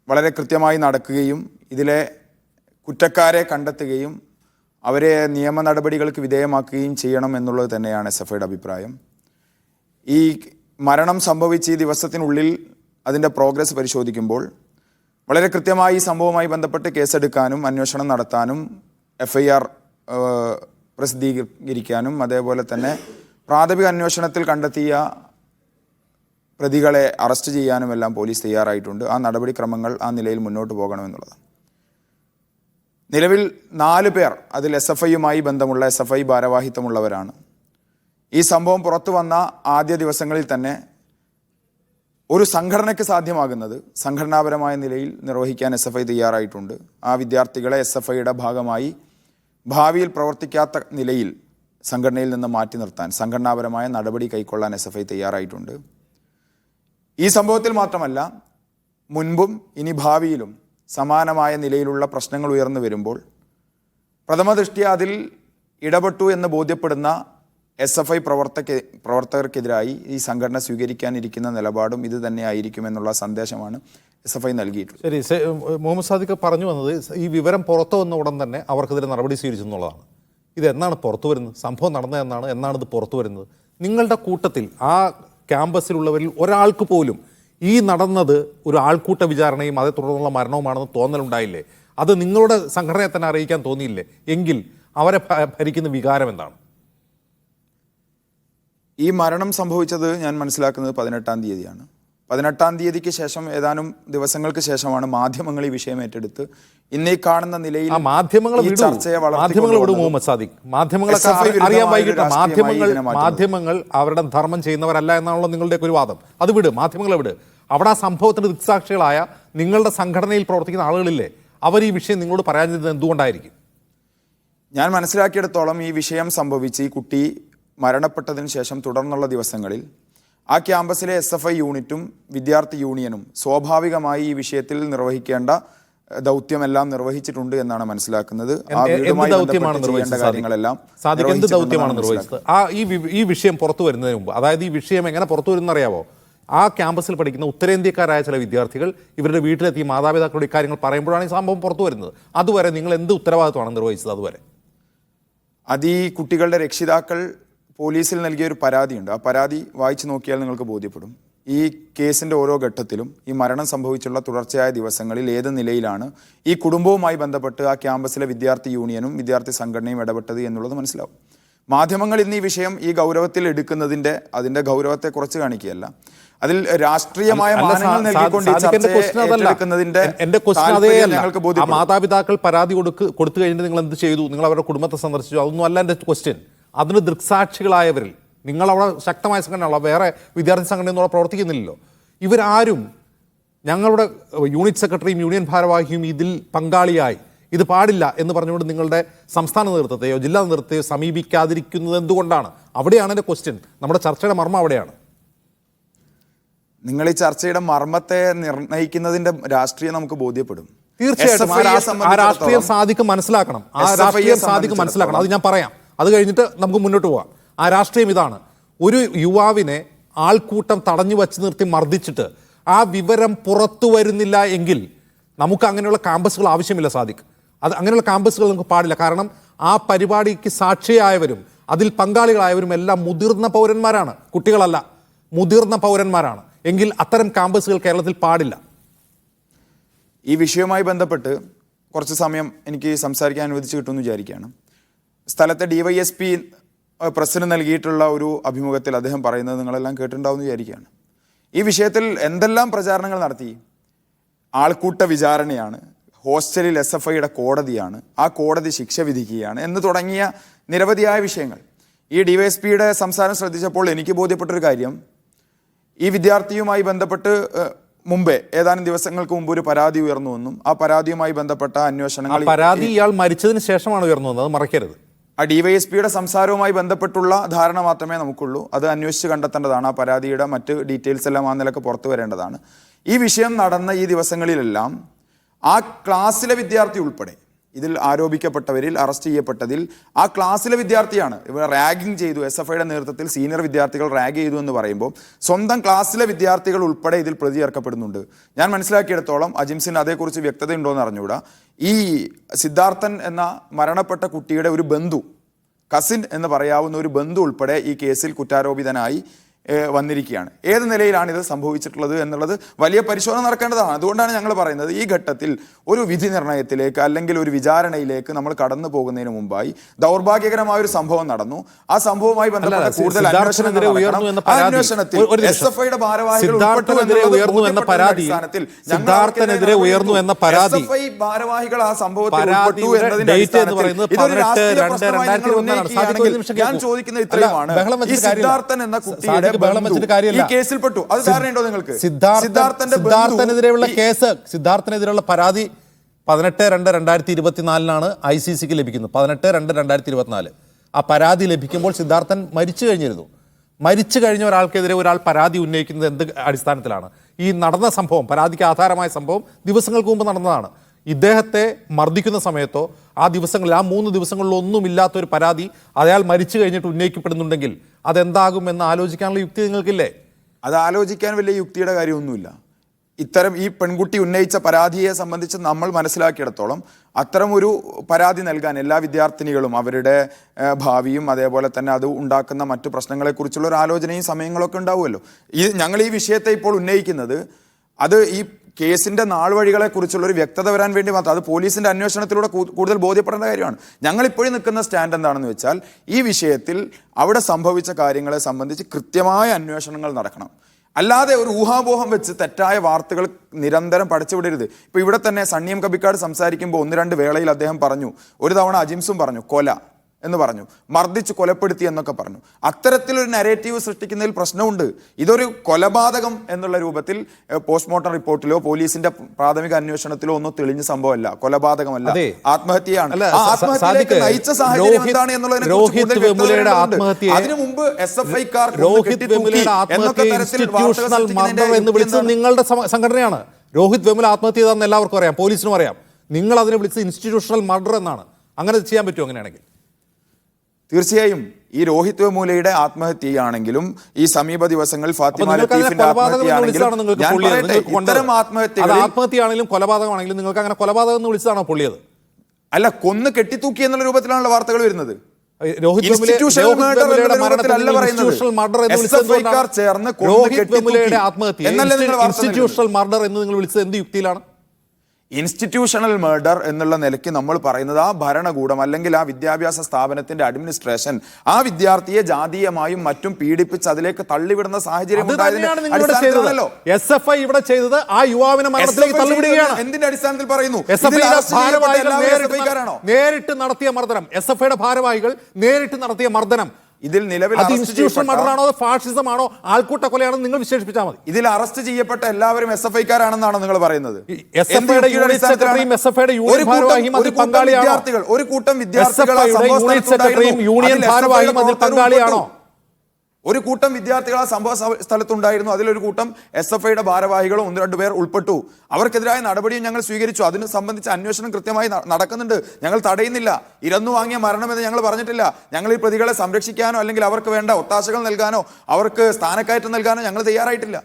വളരെ കൃത്യമായി നടക്കുകയും ഇതിലെ കുറ്റക്കാരെ കണ്ടെത്തുകയും അവരെ നിയമ നടപടികൾക്ക് വിധേയമാക്കുകയും ചെയ്യണം എന്നുള്ളത് തന്നെയാണ് SFIയുടെ അഭിപ്രായം. ഈ മരണം സംഭവിച്ച ഈ ദിവസത്തിനുള്ളിൽ അതിൻ്റെ പ്രോഗ്രസ് പരിശോധിക്കുമ്പോൾ വളരെ കൃത്യമായി ഈ സംഭവവുമായി ബന്ധപ്പെട്ട് കേസെടുക്കാനും അന്വേഷണം നടത്താനും FIR പ്രസിദ്ധീകരിക്കാനും അതേപോലെ തന്നെ പ്രാഥമിക അന്വേഷണത്തിൽ കണ്ടെത്തിയ പ്രതികളെ അറസ്റ്റ് ചെയ്യാനുമെല്ലാം പോലീസ് തയ്യാറായിട്ടുണ്ട്. ആ നടപടിക്രമങ്ങൾ ആ നിലയിൽ മുന്നോട്ട് പോകണമെന്നുള്ളതാണ്. നിലവിൽ 4 പേർ അതിൽ SFIയുമായി ബന്ധമുള്ള SFI ഭാരവാഹിത്വമുള്ളവരാണ്. ഈ സംഭവം പുറത്തു വന്ന ആദ്യ ദിവസങ്ങളിൽ തന്നെ ഒരു സംഘടനയ്ക്ക് സാധ്യമാകുന്നത് സംഘടനാപരമായ നിലയിൽ നിർവഹിക്കാൻ SFI തയ്യാറായിട്ടുണ്ട്. ആ വിദ്യാർത്ഥികളെ SFIയുടെ ഭാഗമായി ഭാവിയിൽ പ്രവർത്തിക്കാത്ത നിലയിൽ സംഘടനയിൽ നിന്ന് മാറ്റി നിർത്താൻ സംഘടനാപരമായ നടപടി കൈക്കൊള്ളാൻ SFI തയ്യാറായിട്ടുണ്ട്. ഈ സംഭവത്തിൽ മാത്രമല്ല, മുൻപും ഇനി ഭാവിയിലും സമാനമായ നിലയിലുള്ള പ്രശ്നങ്ങൾ ഉയർന്നു വരുമ്പോൾ പ്രഥമ ദൃഷ്ട്യാ അതിൽ ഇടപെട്ടു എന്ന് ബോധ്യപ്പെടുന്ന SFI പ്രവർത്തകർക്കെതിരായി ഈ സംഘടന സ്വീകരിക്കാനിരിക്കുന്ന നിലപാടും ഇത് തന്നെയായിരിക്കുമെന്നുള്ള സന്ദേശമാണ് SFI നൽകിയിട്ടുള്ളത്. ശരി, മുഹമ്മദ് സാദിഖ് പറഞ്ഞു വന്നത് ഈ വിവരം പുറത്തു വന്ന ഉടൻ തന്നെ അവർക്കെതിരെ നടപടി സ്വീകരിച്ചു എന്നുള്ളതാണ്. ഇത് എന്നാണ് പുറത്തു വരുന്നത്? സംഭവം നടന്നത് എന്നാണ് ഇത് പുറത്തു വരുന്നത്? നിങ്ങളുടെ കൂട്ടത്തിൽ ആ ക്യാമ്പസിലുള്ളവരിൽ ഒരാൾക്ക് പോലും ഈ നടന്നത് ഒരു ആൾക്കൂട്ട വിചാരണയും അതേ തുടർന്നുള്ള മരണവുമാണെന്ന് തോന്നലുണ്ടായില്ലേ? അത് നിങ്ങളുടെ സംഘടനയെ തന്നെ അറിയിക്കാൻ തോന്നിയില്ലേ? എങ്കിൽ അവരെ ഭരിക്കുന്ന വികാരം എന്താണ്? ഈ മരണം സംഭവിച്ചത് ഞാൻ മനസ്സിലാക്കുന്നത് 18-ാം തീയതിയാണ്. 18-ാം തീയതിക്ക് ശേഷം ഏതാനും ദിവസങ്ങൾക്ക് ശേഷമാണ് മാധ്യമങ്ങൾ ഈ വിഷയം ഏറ്റെടുത്ത് ഇന്നീ കാണുന്ന നിലയിൽ മാധ്യമങ്ങൾ അവരുടെ ധർമ്മം ചെയ്യുന്നവരല്ല എന്നാണല്ലോ നിങ്ങളുടെയൊക്കെ ഒരു വാദം. അത് വിട്, മാധ്യമങ്ങളെ വിട്. അവിടെ ആ സംഭവത്തിന് ദൃക്സാക്ഷികളായ നിങ്ങളുടെ സംഘടനയിൽ പ്രവർത്തിക്കുന്ന ആളുകളില്ലേ, അവർ ഈ വിഷയം നിങ്ങളോട് പറയാതിരുന്നത് എന്തുകൊണ്ടായിരിക്കും? ഞാൻ മനസ്സിലാക്കിയെടുത്തോളം ഈ വിഷയം സംഭവിച്ച് ഈ കുട്ടി മരണപ്പെട്ടതിന് ശേഷം തുടർന്നുള്ള ദിവസങ്ങളിൽ ആ ക്യാമ്പസിലെ SFI യൂണിറ്റും വിദ്യാർത്ഥി യൂണിയനും സ്വാഭാവികമായി ഈ വിഷയത്തിൽ നിർവഹിക്കേണ്ട ദൗത്യമെല്ലാം നിർവഹിച്ചിട്ടുണ്ട് എന്നാണ് മനസ്സിലാക്കുന്നത്. ഈ വിഷയം പുറത്തു വരുന്നതിന് മുമ്പ്, അതായത് ഈ വിഷയം എങ്ങനെ പുറത്തു വരുന്നറിയാവോ? ആ ക്യാമ്പസിൽ പഠിക്കുന്ന ഉത്തരേന്ത്യക്കാരായ ചില വിദ്യാർത്ഥികൾ ഇവരുടെ വീട്ടിലെത്തി മാതാപിതാക്കളുടെ ഇക്കാര്യങ്ങൾ പറയുമ്പോഴാണ് ഈ സംഭവം പുറത്തു വരുന്നത്. അതുവരെ നിങ്ങൾ എന്ത് ഉത്തരവാദിത്വമാണ് നിർവഹിച്ചത്? അതുവരെ അത് ഈ കുട്ടികളുടെ രക്ഷിതാക്കൾ പോലീസിൽ നൽകിയൊരു പരാതിയുണ്ട്. ആ പരാതി വായിച്ചു നോക്കിയാൽ നിങ്ങൾക്ക് ബോധ്യപ്പെടും. ഈ കേസിൻ്റെ ഓരോ ഘട്ടത്തിലും ഈ മരണം സംഭവിച്ചുള്ള തുടർച്ചയായ ദിവസങ്ങളിൽ ഏത് നിലയിലാണ് ഈ കുടുംബവുമായി ബന്ധപ്പെട്ട് ആ ക്യാമ്പസിലെ വിദ്യാർത്ഥി യൂണിയനും വിദ്യാർത്ഥി സംഘടനയും ഇടപെട്ടത് എന്നുള്ളത് മനസ്സിലാവും. മാധ്യമങ്ങൾ ഇന്ന് ഈ വിഷയം ഈ ഗൗരവത്തിൽ എടുക്കുന്നതിന്റെ അതിന്റെ ഗൗരവത്തെ കുറച്ച് കാണിക്കുകയല്ല, അതിൽ രാഷ്ട്രീയമായ മാതാപിതാക്കൾ പരാതി കൊടുത്തു കഴിഞ്ഞിട്ട് നിങ്ങൾ എന്ത് ചെയ്തു? നിങ്ങൾ അവരുടെ കുടുംബത്തെ സന്ദർശിച്ചു? അതൊന്നും അല്ല എൻ്റെ ക്വസ്റ്റ്യൻ. അതിന് ദൃക്സാക്ഷികളായവരിൽ നിങ്ങളവിടെ ശക്തമായ സംഘടനയുള്ള വേറെ വിദ്യാർത്ഥി സംഘടനയൊന്നും പ്രവർത്തിക്കുന്നില്ലല്ലോ. ഇവരാരും ഞങ്ങളുടെ യൂണിറ്റ് സെക്രട്ടറിയും യൂണിയൻ ഭാരവാഹിയും ഇതിൽ പങ്കാളിയായി ഇത് പാടില്ല എന്ന് പറഞ്ഞുകൊണ്ട് നിങ്ങളുടെ സംസ്ഥാന നേതൃത്വത്തെയോ ജില്ലാ നേതൃത്വത്തെയോ സമീപിക്കാതിരിക്കുന്നത് എന്തുകൊണ്ടാണ്? അവിടെയാണ് എൻ്റെ ക്വസ്റ്റ്യൻ. നമ്മുടെ ചർച്ചയുടെ മർമ്മം അവിടെയാണ്. നിങ്ങൾ ഈ ചർച്ചയുടെ മർമ്മത്തെ നിർണ്ണയിക്കുന്നതിന്റെ രാഷ്ട്രീയം നമുക്ക് ബോധ്യപ്പെടും. തീർച്ചയായിട്ടും ആ രാഷ്ട്രീയം സാധിക്കും മനസ്സിലാക്കണം. ആ രാഷ്ട്രീയം സാധിക്കും മനസ്സിലാക്കണം. അത് ഞാൻ പറയാം. അത് കഴിഞ്ഞിട്ട് നമുക്ക് മുന്നോട്ട് പോകാം. ആ രാഷ്ട്രീയം ഇതാണ്: ഒരു യുവാവിനെ ആൾക്കൂട്ടം തടഞ്ഞു വച്ച് നിർത്തി മർദ്ദിച്ചിട്ട് ആ വിവരം പുറത്തു വരുന്നില്ല എങ്കിൽ നമുക്ക് അങ്ങനെയുള്ള ക്യാമ്പസുകൾ ആവശ്യമില്ല സാദിഖ്. അത് അങ്ങനെയുള്ള ക്യാമ്പസുകൾ നമുക്ക് പാടില്ല. കാരണം ആ പരിപാടിക്ക് സാക്ഷിയായവരും അതിൽ പങ്കാളികളായവരും എല്ലാം മുതിർന്ന പൗരന്മാരാണ്, കുട്ടികളല്ല, മുതിർന്ന പൗരന്മാരാണ്. എങ്കിൽ അത്തരം ക്യാമ്പസുകൾ കേരളത്തിൽ പാടില്ല. ഈ വിഷയവുമായി ബന്ധപ്പെട്ട് കുറച്ച് സമയം എനിക്ക് സംസാരിക്കാൻ അനുവദിച്ച് കിട്ടുമെന്ന് വിചാരിക്കുകയാണ്. സ്ഥലത്തെ DYSP പ്രസിന് നൽകിയിട്ടുള്ള ഒരു അഭിമുഖത്തിൽ അദ്ദേഹം പറയുന്നത് നിങ്ങളെല്ലാം കേട്ടിട്ടുണ്ടാവുമെന്ന് വിചാരിക്കുകയാണ്. ഈ വിഷയത്തിൽ എന്തെല്ലാം പ്രചാരണങ്ങൾ നടത്തി. ആൾക്കൂട്ട വിചാരണയാണ്, ഹോസ്റ്റലിൽ SFIയുടെ കോടതിയാണ്, ആ കോടതി ശിക്ഷ വിധിക്കുകയാണ് എന്ന് തുടങ്ങിയ നിരവധിയായ വിഷയങ്ങൾ. ഈ DYSPയുടെ സംസാരം ശ്രദ്ധിച്ചപ്പോൾ എനിക്ക് ബോധ്യപ്പെട്ടൊരു കാര്യം, ഈ വിദ്യാർത്ഥിയുമായി ബന്ധപ്പെട്ട് മുമ്പേ ഏതാനും ദിവസങ്ങൾക്ക് മുമ്പ് ഒരു പരാതി ഉയർന്നുവെന്നും ആ പരാതിയുമായി ബന്ധപ്പെട്ട അന്വേഷണങ്ങൾ, പരാതി ഇയാൾ മരിച്ചതിന് ശേഷമാണ് ഉയർന്നു വന്നത്, അത് മറക്കരുത്. ആ DYSPയുടെ സംസാരവുമായി ബന്ധപ്പെട്ടുള്ള ധാരണ മാത്രമേ നമുക്കുള്ളൂ. അത് അന്വേഷിച്ച് കണ്ടെത്തേണ്ടതാണ്. ആ പരാതിയുടെ മറ്റ് ഡീറ്റെയിൽസ് എല്ലാം ആ നിലക്ക് പുറത്തു വരേണ്ടതാണ്. ഈ വിഷയം നടന്ന ഈ ദിവസങ്ങളിലെല്ലാം ആ ക്ലാസ്സിലെ വിദ്യാർത്ഥി ഉൾപ്പെടെ ഇതിൽ ആരോപിക്കപ്പെട്ടവരിൽ അറസ്റ്റ് ചെയ്യപ്പെട്ടതിൽ ആ ക്ലാസ്സിലെ വിദ്യാർത്ഥിയാണ്. ഇവർ റാഗിങ് ചെയ്തു, SFIയുടെ നേതൃത്വത്തിൽ സീനിയർ വിദ്യാർത്ഥികൾ റാഗ് ചെയ്തു എന്ന് പറയുമ്പോൾ സ്വന്തം ക്ലാസ്സിലെ വിദ്യാർത്ഥികൾ ഉൾപ്പെടെ ഇതിൽ പ്രതി ചേർക്കപ്പെടുന്നുണ്ട്. ഞാൻ മനസ്സിലാക്കിയെടുത്തോളം അജിംസിന് അതേക്കുറിച്ച് വ്യക്തതയുണ്ടോയെന്ന് അറിഞ്ഞുകൂടാ. ഈ സിദ്ധാർത്ഥൻ എന്ന മരണപ്പെട്ട കുട്ടിയുടെ ഒരു ബന്ധു, കസിൻ എന്ന് പറയാവുന്ന ഒരു ബന്ധു ഉൾപ്പെടെ ഈ കേസിൽ കുറ്റാരോപിതനായി വന്നിരിക്കുകയാണ്. ഏത് നിലയിലാണ് ഇത് സംഭവിച്ചിട്ടുള്ളത് എന്നുള്ളത് വലിയ പരിശോധന നടക്കേണ്ടതാണ്. അതുകൊണ്ടാണ് ഞങ്ങൾ പറയുന്നത് ഈ ഘട്ടത്തിൽ ഒരു വിധി നിർണയത്തിലേക്ക് അല്ലെങ്കിൽ ഒരു വിചാരണയിലേക്ക് നമ്മൾ കടന്നു പോകുന്നതിന് മുമ്പായി ദൗർഭാഗ്യകരമായ ഒരു സംഭവം നടന്നു. ആ സംഭവവുമായി ബന്ധപ്പെട്ട കൂടുതൽ അന്വേഷണത്തിൽ SFIയുടെ ഭാരവാഹികൾ ഭാരവാഹികൾ ആ സംഭവത്തിൽ ഉൾപ്പെട്ടു എന്നതിന്റെ ഞാൻ ചോദിക്കുന്നത് ഇത്രയുമാണ്. ഈ സിദ്ധാർത്ഥൻ എന്ന കുട്ടിയുടെ ഈ കേസിൽപ്പെട്ടു, അത് ധാരണയുണ്ടോ നിങ്ങൾക്ക്? സിദ്ധാർത്ഥനെതിരെയുള്ള പരാതി 18/2/2024 ICCക്ക് ലഭിക്കുന്നത്. 18/2/2024 ആ പരാതി ലഭിക്കുമ്പോൾ സിദ്ധാർത്ഥൻ മരിച്ചു കഴിഞ്ഞിരുന്നു. മരിച്ചു കഴിഞ്ഞ ഒരാൾക്കെതിരെ ഒരാൾ പരാതി ഉന്നയിക്കുന്നത് എന്ത് അടിസ്ഥാനത്തിലാണ്? ഈ നടന്ന സംഭവം, പരാതിക്ക് ആധാരമായ സംഭവം ദിവസങ്ങൾക്ക് മുമ്പ് നടന്നതാണ്. ഇദ്ദേഹത്തെ മർദ്ദിക്കുന്ന സമയത്തോ ആ ദിവസങ്ങളിൽ, ആ 3 ദിവസങ്ങളിലൊന്നും ഇല്ലാത്തൊരു പരാതി അയാൾ മരിച്ചു കഴിഞ്ഞിട്ട് ഉന്നയിക്കപ്പെടുന്നുണ്ടെങ്കിൽ അതെന്താകുമെന്ന് ആലോചിക്കാനുള്ള യുക്തി നിങ്ങൾക്കില്ലേ? അത് ആലോചിക്കാൻ വലിയ യുക്തിയുടെ കാര്യമൊന്നുമില്ല. ഇത്തരം ഈ പെൺകുട്ടി ഉന്നയിച്ച പരാതിയെ സംബന്ധിച്ച് നമ്മൾ മനസ്സിലാക്കിയിടത്തോളം അത്തരം ഒരു പരാതി നൽകാൻ എല്ലാ വിദ്യാർത്ഥിനികളും അവരുടെ ഭാവിയും അതേപോലെ തന്നെ അത് ഉണ്ടാക്കുന്ന മറ്റു പ്രശ്നങ്ങളെക്കുറിച്ചുള്ള ഒരു ആലോചനയും സമയങ്ങളൊക്കെ ഉണ്ടാവുമല്ലോ. ഞങ്ങൾ ഈ വിഷയത്തെ ഇപ്പോൾ ഉന്നയിക്കുന്നത് അത് ഈ കേസിന്റെ നാൾവഴികളെ കുറിച്ചുള്ളൊരു വ്യക്തത വരാൻ വേണ്ടി മാത്രം, അത് പോലീസിന്റെ അന്വേഷണത്തിലൂടെ കൂടുതൽ ബോധ്യപ്പെടേണ്ട കാര്യമാണ്. ഞങ്ങൾ ഇപ്പോഴും നിൽക്കുന്ന സ്റ്റാൻഡ് എന്താണെന്ന് വെച്ചാൽ ഈ വിഷയത്തിൽ അവിടെ സംഭവിച്ച കാര്യങ്ങളെ സംബന്ധിച്ച് കൃത്യമായ അന്വേഷണങ്ങൾ നടക്കണം. അല്ലാതെ ഒരു ഊഹാപോഹം വെച്ച് തെറ്റായ വാർത്തകൾ നിരന്തരം പടച്ചുവിടരുത്. ഇപ്പോൾ ഇവിടെ തന്നെ സണ്ണിയം കബിക്കാട് സംസാരിക്കുമ്പോൾ 1-2 വേളയിൽ അദ്ദേഹം പറഞ്ഞു, ഒരു തവണ അജിംസും പറഞ്ഞു കൊല എന്ന് പറഞ്ഞു, മർദ്ദിച്ച് കൊലപ്പെടുത്തി എന്നൊക്കെ പറഞ്ഞു. അത്തരത്തിലൊരു നരേറ്റീവ് സൃഷ്ടിക്കുന്നതിൽ പ്രശ്നമുണ്ട്. ഇതൊരു കൊലപാതകം എന്നുള്ള രൂപത്തിൽ പോസ്റ്റ്മോർട്ടം റിപ്പോർട്ടിലോ പോലീസിന്റെ പ്രാഥമിക അന്വേഷണത്തിലോ ഒന്നും തെളിഞ്ഞ സംഭവമല്ല, കൊലപാതകമല്ല, ആത്മഹത്യയാണ്. ആത്മഹത്യയിലേക്ക് നയിച്ച സാഹചര്യം എന്താണ് എന്നുള്ളതിനെ അതിനു മുമ്പ് SFIക്കാർ നിങ്ങളുടെ സംഘടനയാണ്. രോഹിത് വെമുല ആത്മഹത്യ ചെയ്തെന്ന് എല്ലാവർക്കും അറിയാം, പോലീസിനും അറിയാം. നിങ്ങൾ അതിനെ വിളിച്ചത് ഇൻസ്റ്റിറ്റ്യൂഷണൽ മർഡർ എന്നാണ്. അങ്ങനെ ചെയ്യാൻ പറ്റുമോ? അങ്ങനെയാണെങ്കിൽ തീർച്ചയായും ഈ രോഹിത് വെമുലയുടെ ആത്മഹത്യയാണെങ്കിലും ഈ സമീപ ദിവസങ്ങളിൽ ഫാത്തിമ ലത്തീഫിന്റെ ആത്മഹത്യയാണെങ്കിലും കൊലപാതകമാണെങ്കിലും നിങ്ങൾക്ക് അങ്ങനെ കൊലപാതകം എന്ന് വിളിച്ചതാണോ പൊള്ളിയത്? അല്ല, കൊന്ന് കെട്ടിത്തൂക്കി എന്നുള്ള രൂപത്തിലാണല്ലോ വാർത്തകൾ വരുന്നത്. ഇൻസ്റ്റിറ്റ്യൂഷണൽ മർഡർ എന്ന് നിങ്ങൾ വിളിച്ചത് എന്ത് യുക്തിയിലാണ്? ഇൻസ്റ്റിറ്റ്യൂഷണൽ മർഡർ എന്നുള്ള നിലയ്ക്ക് നമ്മൾ പറയുന്നത് ആ ഭരണകൂടം അല്ലെങ്കിൽ ആ വിദ്യാഭ്യാസ സ്ഥാപനത്തിന്റെ അഡ്മിനിസ്ട്രേഷൻ ആ വിദ്യാർത്ഥിയെ ജാതീയമായും മറ്റും പീഡിപ്പിച്ച് അതിലേക്ക് തള്ളിവിടുന്ന സാഹചര്യം SFI ഇവിടെ ചെയ്തത് ആ യുവാവിനെ മരണത്തിലേക്ക് തള്ളിവിടുകയാണ്. എന്തിന്റെ അടിസ്ഥാനത്തിൽ പറയുന്നു? നേരിട്ട് നടത്തിയ മർദ്ദനം, SFIയുടെ ഭാരവാഹികൾ നേരിട്ട് നടത്തിയ മർദ്ദനം, ഇതിൽ നിലവിൽ ഇൻസ്റ്റിറ്റ്യൂഷണൽ മർഡറാണോ ഫാഷിസമാണോ ആൾക്കൂട്ട കൊലയാണെന്ന് നിങ്ങൾ വിശേഷിപ്പിച്ചാൽ മതി. ഇതിൽ അറസ്റ്റ് ചെയ്യപ്പെട്ട എല്ലാവരും SFIക്കാരാണെന്നാണോ നിങ്ങൾ പറയുന്നത്? ഒരു കൂട്ടം വിദ്യാർത്ഥികൾ യൂണിയൻ ഭാരവാഹിയും അതിൽ പങ്കാളിയാണോ? ഒരു കൂട്ടം വിദ്യാർത്ഥികൾ ആ സംഭവ സ്ഥലത്തുണ്ടായിരുന്നു. അതിലൊരു കൂട്ടം SFIയുടെ ഭാരവാഹികളും 1-2 പേർ ഉൾപ്പെട്ടു. അവർക്കെതിരായ നടപടിയും ഞങ്ങൾ സ്വീകരിച്ചു. അതിനെ സംബന്ധിച്ച അന്വേഷണം കൃത്യമായി നടക്കുന്നുണ്ട്. ഞങ്ങൾ തടയുന്നില്ല. ഇരന്നു വാങ്ങിയ മരണമെന്ന് ഞങ്ങൾ പറഞ്ഞിട്ടില്ല. ഞങ്ങൾ ഈ പ്രതികളെ സംരക്ഷിക്കാനോ അല്ലെങ്കിൽ അവർക്ക് വേണ്ട ഒത്താശകൾ നൽകാനോ അവർക്ക് സ്ഥാനക്കയറ്റം നൽകാനോ ഞങ്ങൾ തയ്യാറായിട്ടില്ല.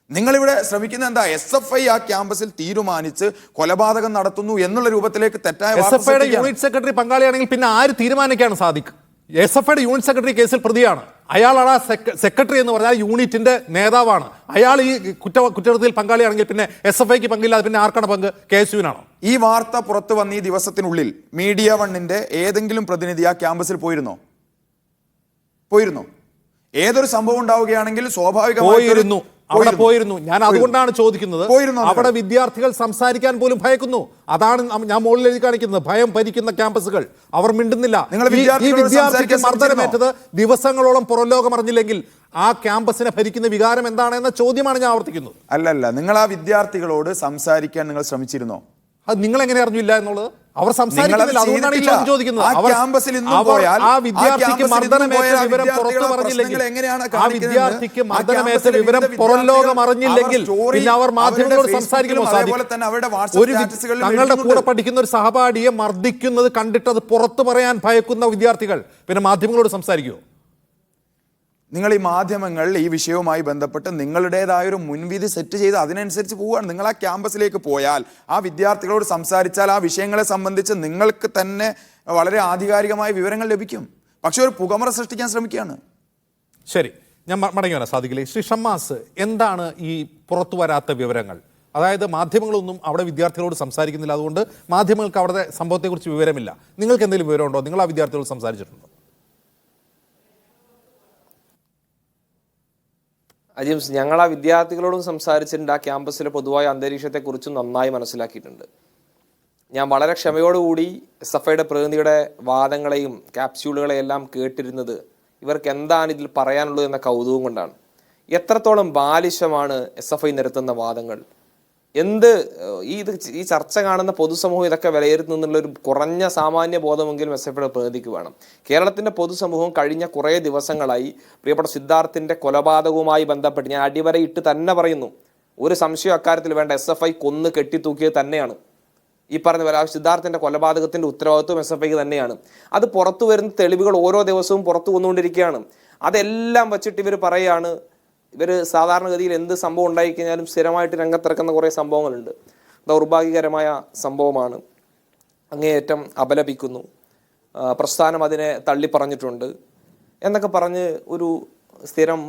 നിങ്ങളിവിടെ ശ്രമിക്കുന്ന എന്താ? SFI ആ ക്യാമ്പസിൽ തീരുമാനിച്ച് കൊലപാതകം നടത്തുന്നു എന്നുള്ള രൂപത്തിലേക്ക് തെറ്റായ SFIയുടെ യൂണിറ്റ് സെക്രട്ടറി പങ്കാളിയാണെങ്കിൽ പിന്നെ ആര് തീരുമാനിക്കാണ് സാധിക്കും? SFIയുടെ യൂണിറ്റ് സെക്രട്ടറി കേസിൽ പ്രതിയാണ്. അയാളാണ് ആ സെക്രട്ടറി എന്ന് പറഞ്ഞാൽ യൂണിറ്റിന്റെ നേതാവാണ്. അയാൾ ഈ കുറ്റകൃത്യത്തിൽ പങ്കാളിയാണെങ്കിൽ പിന്നെ SFIക്ക് പങ്കില്ലാതെ പിന്നെ ആർക്കാണ് പങ്ക്? KSUവിനാണോ? ഈ വാർത്ത പുറത്തു വന്ന ഈ ദിവസത്തിനുള്ളിൽ മീഡിയ വണ്ണിന്റെ ഏതെങ്കിലും പ്രതിനിധി ആ ക്യാമ്പസിൽ പോയിരുന്നോ? ഏതൊരു സംഭവം ഉണ്ടാവുകയാണെങ്കിൽ സ്വാഭാവികമായിരുന്നു. അവിടെ പോയിരുന്നു. ഞാൻ അതുകൊണ്ടാണ് ചോദിക്കുന്നത്. അവിടെ വിദ്യാർത്ഥികൾ സംസാരിക്കാൻ പോലും ഭയക്കുന്നു. അതാണ് ഞാൻ മുകളിൽ എഴുതി കാണിക്കുന്നത്. ഭയം ഭരിക്കുന്ന ക്യാമ്പസുകൾ. അവർ മിണ്ടുന്നില്ല. ഈ വിദ്യാർത്ഥിക്ക് മർദ്ദനമേറ്റത് ദിവസങ്ങളോളം പുറം ലോകം അറിഞ്ഞില്ലെങ്കിൽ ആ ക്യാമ്പസിനെ ഭരിക്കുന്ന വികാരം എന്താണ് എന്ന ചോദ്യമാണ് ഞാൻ ആവർത്തിക്കുന്നത്. അല്ലല്ല, നിങ്ങൾ ആ വിദ്യാർത്ഥികളോട് സംസാരിക്കാൻ നിങ്ങൾ ശ്രമിച്ചിരുന്നോ? അത് നിങ്ങൾ എങ്ങനെ അറിഞ്ഞില്ല എന്നുള്ളത്? അവർ സംസാരിക്കുന്നില്ല. അതുകൊണ്ടാണ് ഈ ചോദ്യം ചോദിക്കുന്നത്. ആ വിദ്യാർത്ഥിക്ക് മർദ്ദനമേറ്റ വിവരം പുറത്തു പറഞ്ഞില്ലെങ്കിൽ, ആ വിദ്യാർത്ഥിക്ക് മർദ്ദനമേറ്റ വിവരം പുറം ലോകം അറിഞ്ഞില്ലെങ്കിൽ പിന്നെ അവർ മാധ്യമങ്ങളോട് സംസാരിക്കുമോ? തങ്ങളുടെ കൂടെ പഠിക്കുന്ന ഒരു സഹപാഠിയെ മർദ്ദിക്കുന്നത് കണ്ടിട്ട് അത് പുറത്തു പറയാൻ ഭയക്കുന്ന വിദ്യാർത്ഥികൾ പിന്നെ മാധ്യമങ്ങളോട് സംസാരിക്കുമോ? നിങ്ങൾ ഈ മാധ്യമങ്ങൾ ഈ വിഷയവുമായി ബന്ധപ്പെട്ട് നിങ്ങളുടേതായൊരു മുൻവിധി സെറ്റ് ചെയ്ത് അതിനനുസരിച്ച് പോവുകയാണ്. നിങ്ങൾ ആ ക്യാമ്പസിലേക്ക് പോയാൽ ആ വിദ്യാർത്ഥികളോട് സംസാരിച്ചാൽ ആ വിഷയങ്ങളെ സംബന്ധിച്ച് നിങ്ങൾക്ക് തന്നെ വളരെ ആധികാരികമായ വിവരങ്ങൾ ലഭിക്കും. പക്ഷെ ഒരു പുകമറ സൃഷ്ടിക്കാൻ ശ്രമിക്കുകയാണ്. ശരി, ഞാൻ മടങ്ങി വരാം സാദിഖലി. ശ്രീ ഷമ്മാസ്, എന്താണ് ഈ പുറത്തു വരാത്ത വിവരങ്ങൾ? അതായത് മാധ്യമങ്ങളൊന്നും അവിടെ വിദ്യാർത്ഥികളോട് സംസാരിക്കുന്നില്ല, അതുകൊണ്ട് മാധ്യമങ്ങൾക്ക് അവിടെ സംഭവത്തെക്കുറിച്ച് വിവരമില്ല. നിങ്ങൾക്ക് എന്തെങ്കിലും വിവരമുണ്ടോ? നിങ്ങൾ ആ വിദ്യാർത്ഥികളോട് സംസാരിച്ചിട്ടുണ്ടോ? അജിംസ്, ഞങ്ങൾ ആ വിദ്യാർത്ഥികളോടും സംസാരിച്ചിട്ടുണ്ട്. ആ ക്യാമ്പസിലെ പൊതുവായ അന്തരീക്ഷത്തെക്കുറിച്ചും നന്നായി മനസ്സിലാക്കിയിട്ടുണ്ട്. ഞാൻ വളരെ ക്ഷമയോടുകൂടി SFIയുടെ പ്രതിനിധിയുടെ വാദങ്ങളെയും ക്യാപ്സ്യൂളുകളെയും എല്ലാം കേട്ടിരുന്നത് ഇവർക്ക് എന്താണ് ഇതിൽ പറയാനുള്ളത് എന്ന കൗതുകം കൊണ്ടാണ്. എത്രത്തോളം ബാലിശമാണ് SFI നിരത്തുന്ന വാദങ്ങൾ! ഈ ചർച്ച കാണുന്ന പൊതുസമൂഹം ഇതൊക്കെ വിലയിരുത്തുന്നുള്ളൊരു കുറഞ്ഞ സാമാന്യ ബോധമെങ്കിലും SFIയുടെ പ്രതിനിധിക്ക് വേണം. കേരളത്തിന്റെ പൊതുസമൂഹം കഴിഞ്ഞ കുറേ ദിവസങ്ങളായി പ്രിയപ്പെട്ട സിദ്ധാർത്ഥിന്റെ കൊലപാതകവുമായി ബന്ധപ്പെട്ട് ഞാൻ അടിവരയിട്ട് തന്നെ പറയുന്നു, ഒരു സംശയം അക്കാര്യത്തിൽ വേണ്ട. SFI കൊന്ന് കെട്ടിത്തൂക്കിയത് തന്നെയാണ്. ഈ പറഞ്ഞ പോലെ സിദ്ധാർത്ഥിന്റെ കൊലപാതകത്തിന്റെ ഉത്തരവാദിത്വം SFIക്ക് തന്നെയാണ്. അത് പുറത്തു വരുന്ന തെളിവുകൾ ഓരോ ദിവസവും പുറത്തു വന്നുകൊണ്ടിരിക്കുകയാണ്. അതെല്ലാം വച്ചിട്ട് ഇവർ പറയുകയാണ്, ഇവർ സാധാരണഗതിയിൽ എന്ത് സംഭവം ഉണ്ടായിക്കഴിഞ്ഞാലും സ്ഥിരമായിട്ട് രംഗത്തിറക്കുന്ന കുറേ സംഭവങ്ങളുണ്ട്. ദൗർഭാഗ്യകരമായ സംഭവമാണ്, അങ്ങേയറ്റം അപലപിക്കുന്നു, പ്രസ്ഥാനം അതിനെ തള്ളിപ്പറഞ്ഞിട്ടുണ്ട് എന്നൊക്കെ പറഞ്ഞ് ഒരു സ്ഥിരം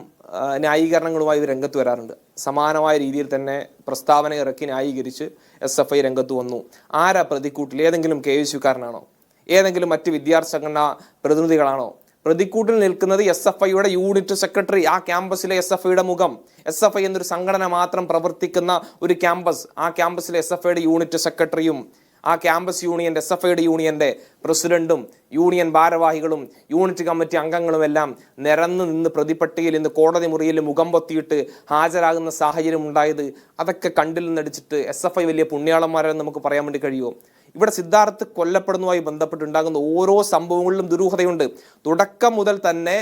ന്യായീകരണങ്ങളുമായി ഇവർ രംഗത്ത് വരാറുണ്ട്. സമാനമായ രീതിയിൽ തന്നെ പ്രസ്താവന ഇറക്കി ന്യായീകരിച്ച് SFI രംഗത്ത് വന്നു. ആരാ പ്രതിക്കൂട്ടിൽ? ഏതെങ്കിലും KSUക്കാരനാണോ? ഏതെങ്കിലും മറ്റ് വിദ്യാർത്ഥി സംഘടനാ പ്രതിനിധികളാണോ? പ്രതിക്കൂട്ടിൽ നിൽക്കുന്നത് SFIയുടെ യൂണിറ്റ് സെക്രട്ടറി, ആ ക്യാമ്പസിലെ SFIയുടെ മുഖം. SFI എന്നൊരു സംഘടന മാത്രം പ്രവർത്തിക്കുന്ന ഒരു ക്യാമ്പസ്, ആ ക്യാമ്പസിലെ SFIയുടെ യൂണിറ്റ് സെക്രട്ടറിയും ആ ക്യാമ്പസ് യൂണിയന്റെ SFIയുടെ യൂണിയന്റെ പ്രസിഡന്റും യൂണിയൻ ഭാരവാഹികളും യൂണിറ്റ് കമ്മിറ്റി അംഗങ്ങളുമെല്ലാം നിരന്ന് നിന്ന് പ്രതിപട്ടികയിൽ ഇന്ന് കോടതി മുറിയിൽ മുഖം പൊത്തിയിട്ട് ഹാജരാകുന്ന സാഹചര്യം ഉണ്ടായത്, അതൊക്കെ കണ്ടിൽ നിന്നടിച്ചിട്ട് SFI വലിയ പുണ്യാളന്മാരെന്ന് നമുക്ക് പറയാൻ വേണ്ടി കഴിയുമോ? ഇവിടെ സിദ്ധാർത്ഥ് കൊല്ലപ്പെടുന്നതുമായി ബന്ധപ്പെട്ടുണ്ടാകുന്ന ഓരോ സംഭവങ്ങളിലും ദുരൂഹതയുണ്ട്. തുടക്കം മുതൽ തന്നെ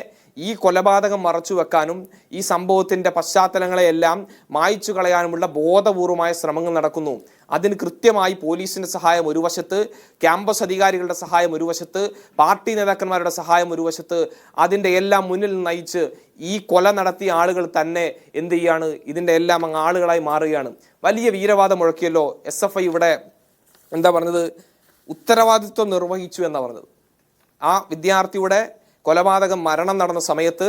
ഈ കൊലപാതകം മറച്ചു വെക്കാനും ഈ സംഭവത്തിന്റെ പശ്ചാത്തലങ്ങളെയെല്ലാം മായ്ച്ചു കളയാനുമുള്ള ബോധപൂർവമായ ശ്രമങ്ങൾ നടക്കുന്നു. അതിന് കൃത്യമായി പോലീസിന്റെ സഹായം ഒരു വശത്ത്, ക്യാമ്പസ് അധികാരികളുടെ സഹായം ഒരു വശത്ത്, പാർട്ടി നേതാക്കന്മാരുടെ സഹായം ഒരു വശത്ത്, അതിൻ്റെ എല്ലാം മുന്നിൽ നയിച്ച് ഈ കൊല നടത്തിയ ആളുകൾ തന്നെ എന്ത് ചെയ്യാണ്? ഇതിൻ്റെ എല്ലാം അങ്ങ് ആളുകളായി മാറുകയാണ്. വലിയ വീരവാദം മുഴക്കിയല്ലോ SFI. ഇവിടെ എന്താ പറഞ്ഞത്? ഉത്തരവാദിത്വം നിർവഹിച്ചു എന്നാ പറഞ്ഞത്. ആ വിദ്യാർത്ഥിയുടെ കൊലപാതകം മരണം നടന്ന സമയത്ത്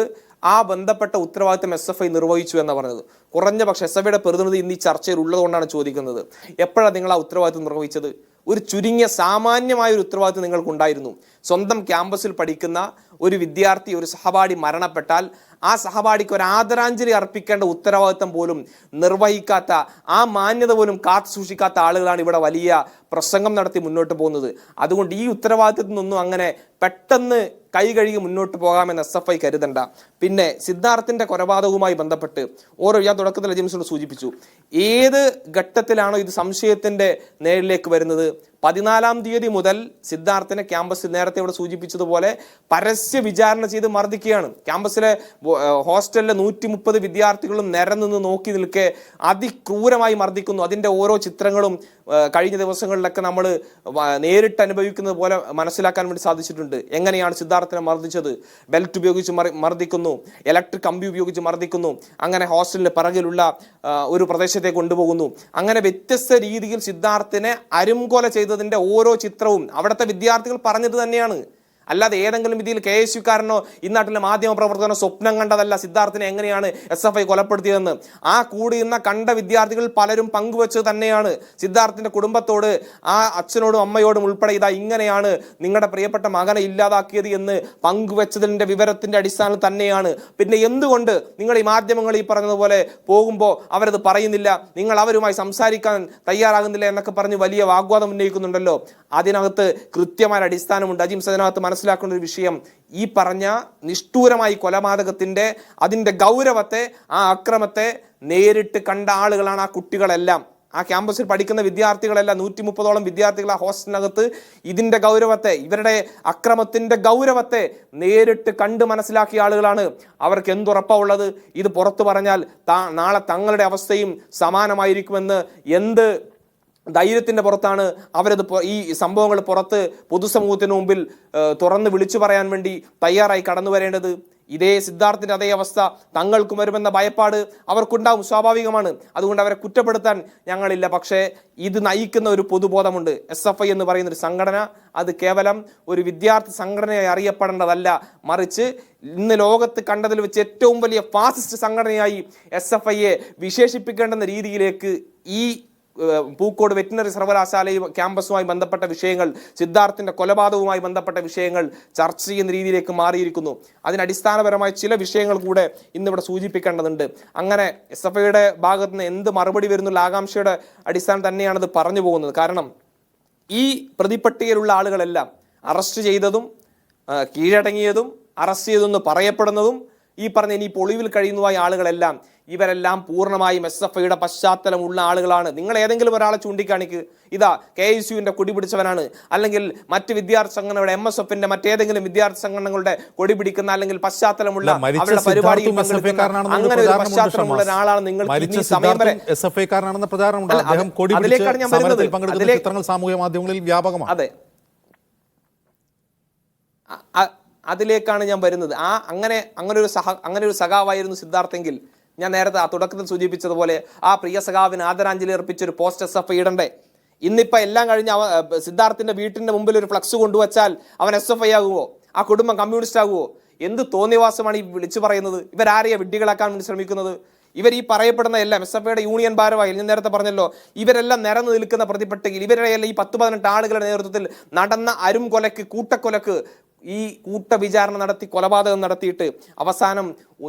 ആ ബന്ധപ്പെട്ട ഉത്തരവാദിത്വം SFI നിർവഹിച്ചു എന്നാണ് പറഞ്ഞത്. കുറഞ്ഞ പക്ഷേ SFIയുടെ പ്രതിനിധി ഇന്ന് ഈ ചർച്ചയിൽ ഉള്ളതുകൊണ്ടാണ് ചോദിക്കുന്നത്, എപ്പോഴാണ് നിങ്ങൾ ആ ഉത്തരവാദിത്വം നിർവഹിച്ചത്? ഒരു ചുരുങ്ങിയ സാമാന്യമായ ഒരു ഉത്തരവാദിത്വം നിങ്ങൾക്കുണ്ടായിരുന്നു. സ്വന്തം ക്യാമ്പസിൽ പഠിക്കുന്ന ഒരു വിദ്യാർത്ഥി, ഒരു സഹപാഠി മരണപ്പെട്ടാൽ ആ സഹപാഠിക്ക് ഒരു ആദരാഞ്ജലി അർപ്പിക്കേണ്ട ഉത്തരവാദിത്വം പോലും നിർവഹിക്കാത്ത, ആ മാന്യത പോലും കാത്തു സൂക്ഷിക്കാത്ത ആളുകളാണ് ഇവിടെ വലിയ പ്രസംഗം നടത്തി മുന്നോട്ട് പോകുന്നത്. അതുകൊണ്ട് ഈ ഉത്തരവാദിത്വത്തിൽ നിന്നൊന്നും അങ്ങനെ പെട്ടെന്ന് കൈ കഴുകി മുന്നോട്ട് പോകാമെന്ന് SFI കരുതണ്ട. പിന്നെ സിദ്ധാർത്ഥിന്റെ കൊലപാതകവുമായി ബന്ധപ്പെട്ട് ഞാൻ തുടക്കത്തിൽ അജിംസോട് സൂചിപ്പിച്ചു, ഏത് ഘട്ടത്തിലാണോ ഇത് സംശയത്തിന്റെ നേരിലേക്ക് വരുന്നത്? 14-ാം തീയതി മുതൽ സിദ്ധാർത്ഥിനെ ക്യാമ്പസിൽ നേരത്തെ ഇവിടെ സൂചിപ്പിച്ചതുപോലെ പരസ്യ വിചാരണ ചെയ്ത് മർദ്ദിക്കുകയാണ്. ക്യാമ്പസിലെ ഹോസ്റ്റലിലെ 130 വിദ്യാർത്ഥികളും നിരന്ന് നോക്കി നിൽക്കെ അതിക്രൂരമായി മർദ്ദിക്കുന്നു. അതിന്റെ ഓരോ ചിത്രങ്ങളും കഴിഞ്ഞ ദിവസങ്ങളിലൊക്കെ നമ്മൾ നേരിട്ട് അനുഭവിക്കുന്നത് പോലെ മനസ്സിലാക്കാൻ വേണ്ടി സാധിച്ചിട്ടുണ്ട്. എങ്ങനെയാണ് സിദ്ധാർത്ഥിനെ മർദ്ദിച്ചത്? ബെൽറ്റ് ഉപയോഗിച്ച് മർദ്ദിക്കുന്നു, ഇലക്ട്രിക് കമ്പി ഉപയോഗിച്ച് മർദ്ദിക്കുന്നു, അങ്ങനെ ഹോസ്റ്റലിന് പിറകിലുള്ള ഒരു പ്രദേശത്തേക്ക് കൊണ്ടുപോകുന്നു. അങ്ങനെ വ്യത്യസ്ത രീതിയിൽ സിദ്ധാർത്ഥിനെ അരുംകൊല ചെയ്തതിന്റെ ഓരോ ചിത്രവും അവിടുത്തെ വിദ്യാർത്ഥികൾ പറഞ്ഞത് തന്നെയാണ്. അല്ലാതെ ഏതെങ്കിലും രീതിയിൽ KSUക്കാരനോ ഇന്നാട്ടിലെ മാധ്യമ പ്രവർത്തകനോ സ്വപ്നം കണ്ടതല്ല സിദ്ധാർത്ഥിനെ എങ്ങനെയാണ് SFI കൊലപ്പെടുത്തിയതെന്ന്. ആ കൂടിയുന്ന കണ്ട വിദ്യാർത്ഥികൾ പലരും പങ്കുവെച്ചത് തന്നെയാണ്. സിദ്ധാർത്ഥിന്റെ കുടുംബത്തോട്, ആ അച്ഛനോടും അമ്മയോടും ഉൾപ്പെടെ ഇതാ ഇങ്ങനെയാണ് നിങ്ങളുടെ പ്രിയപ്പെട്ട മകനെ ഇല്ലാതാക്കിയത് എന്ന് പങ്കുവെച്ചതിന്റെ വിവരത്തിന്റെ അടിസ്ഥാനത്തിൽ തന്നെയാണ്. പിന്നെ എന്തുകൊണ്ട് നിങ്ങൾ ഈ മാധ്യമങ്ങൾ ഈ പറഞ്ഞതുപോലെ പോകുമ്പോൾ അവരത് പറയുന്നില്ല, നിങ്ങൾ അവരുമായി സംസാരിക്കാൻ തയ്യാറാകുന്നില്ല എന്നൊക്കെ പറഞ്ഞ് വലിയ വാഗ്വാദം ഉന്നയിക്കുന്നുണ്ടല്ലോ? അതിനകത്ത് കൃത്യമായ അടിസ്ഥാനമുണ്ട്. അജിംസ് അതിനകത്ത് മനസ്സിലാക്കേണ്ട ഒരു വിഷയം, ഈ പറഞ്ഞ നിഷ്ഠൂരമായി കൊലപാതകത്തിന്റെ അതിന്റെ ഗൗരവത്തെ, ആ അക്രമത്തെ നേരിട്ട് കണ്ട ആളുകളാണ് ആ കുട്ടികളെല്ലാം. ആ ക്യാമ്പസിൽ പഠിക്കുന്ന വിദ്യാർത്ഥികളെല്ലാം 130ഓളം വിദ്യാർത്ഥികൾ ആ ഹോസ്റ്റലിനകത്ത് ഇതിന്റെ ഗൗരവത്തെ, ഇവരുടെ അക്രമത്തിന്റെ ഗൗരവത്തെ നേരിട്ട് കണ്ട് മനസ്സിലാക്കിയ ആളുകളാണ്. അവർക്ക് എന്തുറപ്പുള്ളത്? ഇത് പുറത്തു പറഞ്ഞാൽ നാളെ തങ്ങളുടെ അവസ്ഥയും സമാനമായിരിക്കുമെന്ന് എന്ത് ധൈര്യത്തിന്റെ പുറത്താണ് അവരത് ഈ സംഭവങ്ങൾ പുറത്ത് പൊതുസമൂഹത്തിന് മുമ്പിൽ തുറന്ന് വിളിച്ചു പറയാൻ വേണ്ടി തയ്യാറായി കടന്നു വരേണ്ടത്? ഇതേ സിദ്ധാർത്ഥിന്റെ അതേ അവസ്ഥ തങ്ങൾക്കും വരുമെന്ന ഭയപ്പാട് അവർക്കുണ്ടാവും, സ്വാഭാവികമാണ്. അതുകൊണ്ട് അവരെ കുറ്റപ്പെടുത്താൻ ഞങ്ങളില്ല. പക്ഷേ ഇത് നയിക്കുന്ന ഒരു പൊതുബോധമുണ്ട്. SFI എന്ന് പറയുന്ന ഒരു സംഘടന അത് കേവലം ഒരു വിദ്യാർത്ഥി സംഘടനയായി അറിയപ്പെടേണ്ടതല്ല, മറിച്ച് ഇന്ന് ലോകത്ത് കണ്ടതിൽ വെച്ച് ഏറ്റവും വലിയ ഫാസിസ്റ്റ് സംഘടനയായി SFIയെ വിശേഷിപ്പിക്കേണ്ടുന്ന രീതിയിലേക്ക് ഈ പൂക്കോട് വെറ്റിനറി സർവകലാശാലയും ക്യാമ്പസുമായി ബന്ധപ്പെട്ട വിഷയങ്ങൾ, സിദ്ധാർത്ഥിന്റെ കൊലപാതകവുമായി ബന്ധപ്പെട്ട വിഷയങ്ങൾ ചർച്ച ചെയ്യുന്ന രീതിയിലേക്ക് മാറിയിരിക്കുന്നു. അതിനടിസ്ഥാനപരമായ ചില വിഷയങ്ങൾ കൂടെ ഇന്നിവിടെ സൂചിപ്പിക്കേണ്ടതുണ്ട്. അങ്ങനെ SFIയുടെ ഭാഗത്ത് നിന്ന് എന്ത് മറുപടി വരുന്നുള്ള ആകാംക്ഷയുടെ അടിസ്ഥാനം തന്നെയാണത് പറഞ്ഞു പോകുന്നത്. കാരണം ഈ പ്രതിപട്ടികയിലുള്ള ആളുകളെല്ലാം അറസ്റ്റ് ചെയ്തതും കീഴടങ്ങിയതും അറസ്റ്റ് ചെയ്തെന്ന് പറയപ്പെടുന്നതും ഈ പറഞ്ഞ ഇനി ഒളിവിൽ കഴിയുന്നതായ ആളുകളെല്ലാം ഇവരെല്ലാം പൂർണ്ണമായും SFIയുടെ പശ്ചാത്തലമുള്ള ആളുകളാണ്. നിങ്ങൾ ഏതെങ്കിലും ഒരാളെ ചൂണ്ടിക്കാണിക്ക്, ഇതാ KSUവിന്റെ കൊടി പിടിച്ചവനാണ്, അല്ലെങ്കിൽ മറ്റ് വിദ്യാർത്ഥി സംഘടനയുടെ MSFന്റെ മറ്റേതെങ്കിലും വിദ്യാർത്ഥി സംഘടനകളുടെ കൊടി പിടിക്കുന്ന അല്ലെങ്കിൽ പശ്ചാത്തലമുള്ള അവരുടെ പരിപാടിയിൽ പങ്കെടുക്കുന്ന അങ്ങനെ ഒരു പശ്ചാത്തലമുള്ള ഒരാളാണ് നിങ്ങൾ ഈ സമയം വരെ SFIക്കാരനാണെന്ന പ്രചാരണമുണ്ട്. അദ്ദേഹം കൊടി പിടിച്ച് സമരത്തിൽ പങ്കെടുക്കുന്ന ചിത്രങ്ങൾ സാമൂഹ്യ മാധ്യമങ്ങളിൽ വ്യാപകമാണ്. അതെ, അതിലേക്കാണ് ഞാൻ വരുന്നത്. അങ്ങനെ ഒരു സഖാവായിരുന്നു സിദ്ധാർത്ഥെങ്കിൽ ഞാൻ നേരത്തെ ആ തുടക്കത്തിൽ സൂചിപ്പിച്ചതുപോലെ ആ പ്രിയ സഖാവിന് ആദരാഞ്ജലി അർപ്പിച്ചൊരു പോസ്റ്റ് SFI ഇടണ്ടേ? ഇന്നിപ്പോൾ എല്ലാം കഴിഞ്ഞ് സിദ്ധാർത്ഥിന്റെ വീട്ടിന്റെ മുമ്പിൽ ഒരു ഫ്ലക്സ് കൊണ്ടുവച്ചാൽ അവൻ SFI ആകുമോ? ആ കുടുംബം കമ്മ്യൂണിസ്റ്റ് ആകുമോ? എന്ത് തോന്നിവാസമാണ് ഈ വിളിച്ചു പറയുന്നത്? ഇവരാരെയാ വിഡ്ഢികളാക്കാൻ വേണ്ടി ശ്രമിക്കുന്നത്? ഇവർ ഈ പറയപ്പെടുന്ന എല്ലാം SFIയുടെ യൂണിയൻ ഭാരവാഹികൾ, ഞാൻ നേരത്തെ പറഞ്ഞല്ലോ, ഇവരെല്ലാം നിരന്നു നിൽക്കുന്ന പ്രതിപട്ടികയിൽ ഇവരെല്ലാം ഈ 10-18 ആളുകളുടെ നേതൃത്വത്തിൽ നടന്ന അരുംകൊലക്ക്, കൂട്ടക്കൊലക്ക് ഈ കൂട്ടവിചാരണ നടത്തി കൊലപാതകം നടത്തിയിട്ട് അവസാനം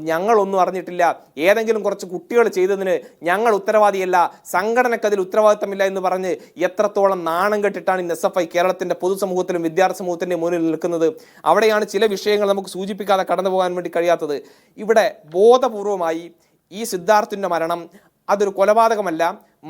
ഞങ്ങളൊന്നും അറിഞ്ഞിട്ടില്ല, ഏതെങ്കിലും കുറച്ച് കുട്ടികൾ ചെയ്തതിന് ഞങ്ങൾ ഉത്തരവാദിയല്ല, സംഘടനക്കതിൽ ഉത്തരവാദിത്തമില്ല എന്ന് പറഞ്ഞ് എത്രത്തോളം നാണം കെട്ടിട്ടാണ് ഇന്ന് SFI കേരളത്തിന്റെ പൊതുസമൂഹത്തിലും വിദ്യാർത്ഥി സമൂഹത്തിന്റെ മുന്നിൽ നിൽക്കുന്നത്. അവിടെയാണ് ചില വിഷയങ്ങൾ നമുക്ക് സൂചിപ്പിക്കാതെ കടന്നു പോകാൻ വേണ്ടി കഴിയാത്തത്. ഇവിടെ ബോധപൂർവമായി ഈ സിദ്ധാർത്ഥിന്റെ മരണം അതൊരു കൊലപാതകമല്ല,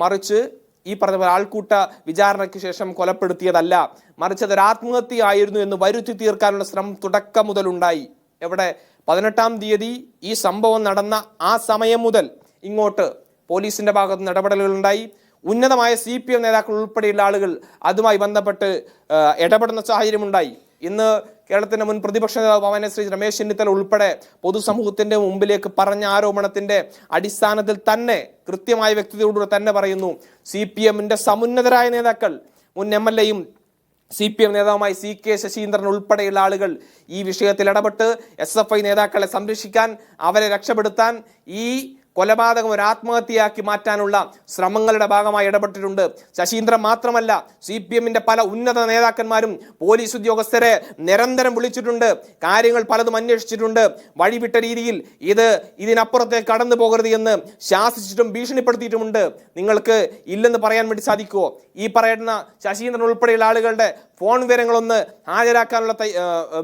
മറിച്ച് ഈ പറഞ്ഞ പോലെ ആൾക്കൂട്ട വിചാരണയ്ക്ക് ശേഷം കൊലപ്പെടുത്തിയതല്ല, മറിച്ച് അതൊരു ആത്മഹത്യയായിരുന്നു എന്ന് വരുത്തി തീർക്കാനുള്ള ശ്രമം തുടക്കം മുതലുണ്ടായി. എവിടെ 18-ാം തീയതി ഈ സംഭവം നടന്ന ആ സമയം മുതൽ ഇങ്ങോട്ട് പോലീസിന്റെ ഭാഗത്ത് നിന്ന് ഇടപെടലുകൾ ഉണ്ടായി. ഉന്നതമായ CPM നേതാക്കൾ ഉൾപ്പെടെയുള്ള ആളുകൾ അതുമായി ബന്ധപ്പെട്ട് ഇടപെടുന്ന സാഹചര്യമുണ്ടായി. ഇന്ന് കേരളത്തിന്റെ മുൻ പ്രതിപക്ഷ നേതാവ് പവനശ്രീ രമേശ് ചെന്നിത്തല ഉൾപ്പെടെ പൊതുസമൂഹത്തിന്റെ മുമ്പിലേക്ക് പറഞ്ഞ ആരോപണത്തിന്റെ അടിസ്ഥാനത്തിൽ തന്നെ കൃത്യമായ വ്യക്തിയോടുകൂടെ തന്നെ പറയുന്നു, CPMന്റെ സമുന്നതരായ നേതാക്കൾ, മുൻ MLAയും CPM നേതാവുമായ CK ശശീന്ദ്രൻ ഉൾപ്പെടെയുള്ള ആളുകൾ ഈ വിഷയത്തിൽ ഇടപെട്ട് SFI നേതാക്കളെ സംരക്ഷിക്കാൻ, അവരെ രക്ഷപ്പെടുത്താൻ, ഈ കൊലപാതകം ഒരു ആത്മഹത്യയാക്കി മാറ്റാനുള്ള ശ്രമങ്ങളുടെ ഭാഗമായി ഇടപെട്ടിട്ടുണ്ട്. ശശീന്ദ്രൻ മാത്രമല്ല, CPMന്റെ പല ഉന്നത നേതാക്കന്മാരും പോലീസ് ഉദ്യോഗസ്ഥരെ നിരന്തരം വിളിച്ചിട്ടുണ്ട്, കാര്യങ്ങൾ പലതും അന്വേഷിച്ചിട്ടുണ്ട്, വഴിവിട്ട രീതിയിൽ ഇതിനപ്പുറത്തേക്ക് കടന്നു പോകരുത് എന്ന് ശാസിച്ചിട്ടും ഭീഷണിപ്പെടുത്തിയിട്ടുമുണ്ട്. നിങ്ങൾക്ക് ഇല്ലെന്ന് പറയാൻ വേണ്ടി സാധിക്കുമോ? ഈ പറയുന്ന ശശീന്ദ്രൻ ഉൾപ്പെടെയുള്ള ആളുകളുടെ ഫോൺ വിവരങ്ങളൊന്ന് ഹാജരാക്കാനുള്ള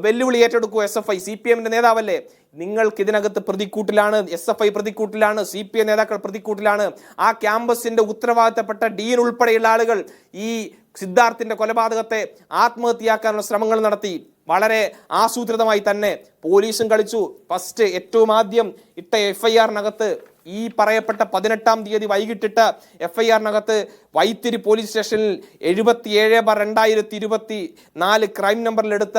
വെല്ലുവിളി ഏറ്റെടുക്കുമോ SFI? CPMന്റെ നേതാവല്ലേ? നിങ്ങൾക്ക് ഇതിനകത്ത് പ്രതിക്കൂട്ടിലാണ്, SFI പ്രതിക്കൂട്ടിലാണ്, CPI നേതാക്കൾ പ്രതിക്കൂട്ടിലാണ്. ആ ക്യാമ്പസിന്റെ ഉത്തരവാദിത്തപ്പെട്ട ഡീൻ ഉൾപ്പെടെയുള്ള ആളുകൾ ഈ സിദ്ധാർത്ഥിന്റെ കൊലപാതകത്തെ ആത്മഹത്യയാക്കാനുള്ള ശ്രമങ്ങൾ നടത്തി. വളരെ ആസൂത്രിതമായി തന്നെ പോലീസും കളിച്ചു. ഫസ്റ്റ് ഏറ്റവും ആദ്യം ഇട്ട FIR-നകത്ത് ഈ പറയപ്പെട്ട 18-ാം തീയതി വൈകിട്ടിട്ട FIR-നകത്ത് വൈത്തിരി പോലീസ് സ്റ്റേഷനിൽ 77/2024 ക്രൈം നമ്പറിലെടുത്ത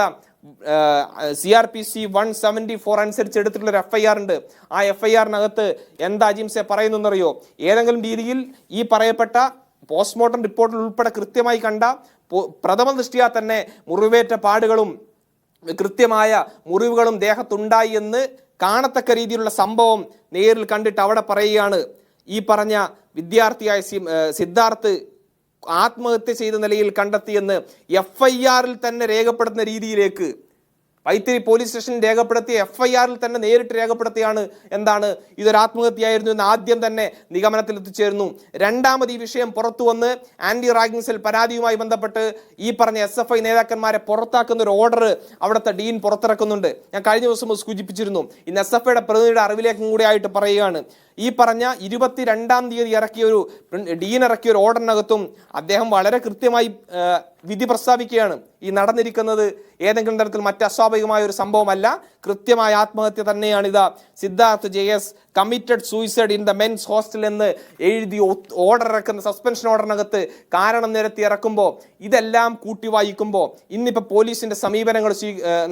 CRPC 174 അനുസരിച്ച് എടുത്തിട്ടുള്ള ഒരു FIR ഉണ്ട്. ആ FIR-നകത്ത് എന്താ അജിംസെ പറയുന്നറിയോ? ഏതെങ്കിലും രീതിയിൽ ഈ പറയപ്പെട്ട പോസ്റ്റ്മോർട്ടം റിപ്പോർട്ടിൽ ഉൾപ്പെടെ കൃത്യമായി കണ്ട പ്രഥമ ദൃഷ്ടിയാ തന്നെ മുറിവേറ്റ പാടുകളും കൃത്യമായ മുറിവുകളും ദേഹത്തുണ്ടായി എന്ന് കാണത്തക്ക രീതിയിലുള്ള സംഭവം നേരിൽ കണ്ടിട്ട് അവിടെ പറയുകയാണ് ഈ പറഞ്ഞ വിദ്യാർത്ഥിയായ സിദ്ധാർത്ഥ് ആത്മഹത്യ ചെയ്ത നിലയിൽ കണ്ടെത്തിയെന്ന് FIR-ൽ തന്നെ രേഖപ്പെടുത്തുന്ന രീതിയിലേക്ക് വൈത്തിരി പോലീസ് സ്റ്റേഷൻ രേഖപ്പെടുത്തിയ FIR-ൽ തന്നെ നേരിട്ട് രേഖപ്പെടുത്തിയാണ് എന്താണ് ഇതൊരു ആത്മഹത്യയായിരുന്നു എന്ന് ആദ്യം തന്നെ നിഗമനത്തിൽ എത്തിച്ചേരുന്നു. രണ്ടാമത് ഈ വിഷയം പുറത്തു വന്ന് ആന്റി റാഗിംഗ് സെൽ പരാതിയുമായി ബന്ധപ്പെട്ട് ഈ പറഞ്ഞ SFI നേതാക്കന്മാരെ പുറത്താക്കുന്ന ഒരു ഓർഡർ അവിടുത്തെ ഡീൻ പുറത്തിറക്കുന്നുണ്ട്. ഞാൻ കഴിഞ്ഞ ദിവസം സൂചിപ്പിച്ചിരുന്നു. ഇന്ന് SFIയുടെ പ്രതിനിധിയുടെ അറിവിലേക്കും കൂടി ആയിട്ട് പറയുകയാണ്. ഈ പറഞ്ഞ 22-ാം തീയതി ഇറക്കിയ ഒരു ഡീൻ ഇറക്കിയ ഒരു ഓർഡറിനകത്തും അദ്ദേഹം വളരെ കൃത്യമായി വിധി പ്രസ്താവിക്കുകയാണ്. ഈ നടന്നിരിക്കുന്നത് ഏതെങ്കിലും തരത്തിൽ മറ്റ് അസ്വാഭാവികമായ ഒരു സംഭവമല്ല, കൃത്യമായ ആത്മഹത്യ തന്നെയാണ്. ഇതാ Siddharth JS committed suicide in the men's hostel എന്ന് എഴുതി ഓർഡർ ഇറക്കുന്ന സസ്പെൻഷൻ ഓർഡറിനകത്ത് കാരണം നിരത്തി ഇറക്കുമ്പോൾ ഇതെല്ലാം കൂട്ടി വായിക്കുമ്പോൾ ഇന്നിപ്പോൾ പോലീസിന്റെ സമീപനങ്ങൾ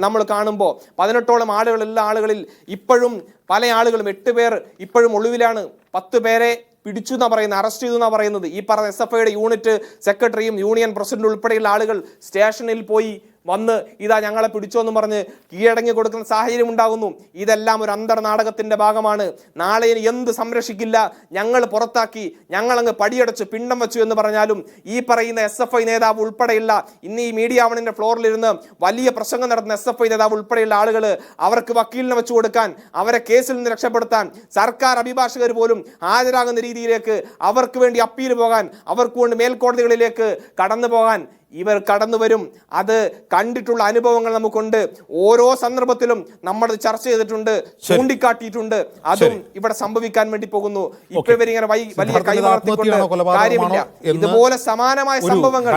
നമ്മൾ കാണുമ്പോൾ 18ഓളം ആളുകളുള്ള ആളുകളിൽ ഇപ്പോഴും പല ആളുകളും 8 പേർ ഇപ്പോഴും ഒളിവിലാണ്. 10 പേരെ പിടിച്ചു എന്നാ പറയുന്നത്, അറസ്റ്റ് ചെയ്തു എന്നാ പറയുന്നത്. ഈ പറഞ്ഞ SFIയുടെ യൂണിറ്റ് സെക്രട്ടറിയും യൂണിയൻ പ്രസിഡന്റ് ഉൾപ്പെടെയുള്ള ആളുകൾ സ്റ്റേഷനിൽ പോയി വന്ന് ഇതാ ഞങ്ങളെ പിടിച്ചോന്നും പറഞ്ഞ് കീഴടങ്ങി കൊടുക്കുന്ന സാഹചര്യം ഉണ്ടാകുന്നു. ഇതെല്ലാം ഒരു അന്തർനാടകത്തിന്റെ ഭാഗമാണ്. നാളെ ഇനി എന്ത് സംരക്ഷിക്കില്ല, ഞങ്ങൾ പുറത്താക്കി, ഞങ്ങളങ്ങ് പടിയടച്ച് പിണ്ടം വെച്ചു എന്ന് പറഞ്ഞാലും ഈ പറയുന്ന SFI നേതാവ് ഉൾപ്പെടെയുള്ള ഇന്ന് ഈ മീഡിയ വണിന്റെ ഫ്ലോറിലിരുന്ന് വലിയ പ്രസംഗം നടത്തുന്ന SFI നേതാവ് ഉൾപ്പെടെയുള്ള ആളുകൾ അവർക്ക് വക്കീലിനെ വെച്ചു കൊടുക്കാൻ, അവരെ കേസിൽ നിന്ന് രക്ഷപ്പെടുത്താൻ സർക്കാർ അഭിഭാഷകർ പോലും ഹാജരാകുന്ന രീതിയിലേക്ക് അവർക്ക് വേണ്ടി അപ്പീൽ പോകാൻ, അവർക്ക് വേണ്ടി മേൽക്കോടതികളിലേക്ക് കടന്നു പോകാൻ ഇവർ കടന്നു വരും. അത് കണ്ടിട്ടുള്ള അനുഭവങ്ങൾ നമുക്കുണ്ട്. ഓരോ സന്ദർഭത്തിലും നമ്മൾ ചർച്ച ചെയ്തിട്ടുണ്ട്, ചൂണ്ടിക്കാട്ടിയിട്ടുണ്ട്. അതും ഇവിടെ സംഭവിക്കാൻ വേണ്ടി പോകുന്നു. ഇപ്പൊ ഇവരിങ്ങനെ വലിയ കൈമാറത്തിക്കൊണ്ട് കാര്യമില്ല. ഇതുപോലെ സമാനമായ സംഭവങ്ങൾ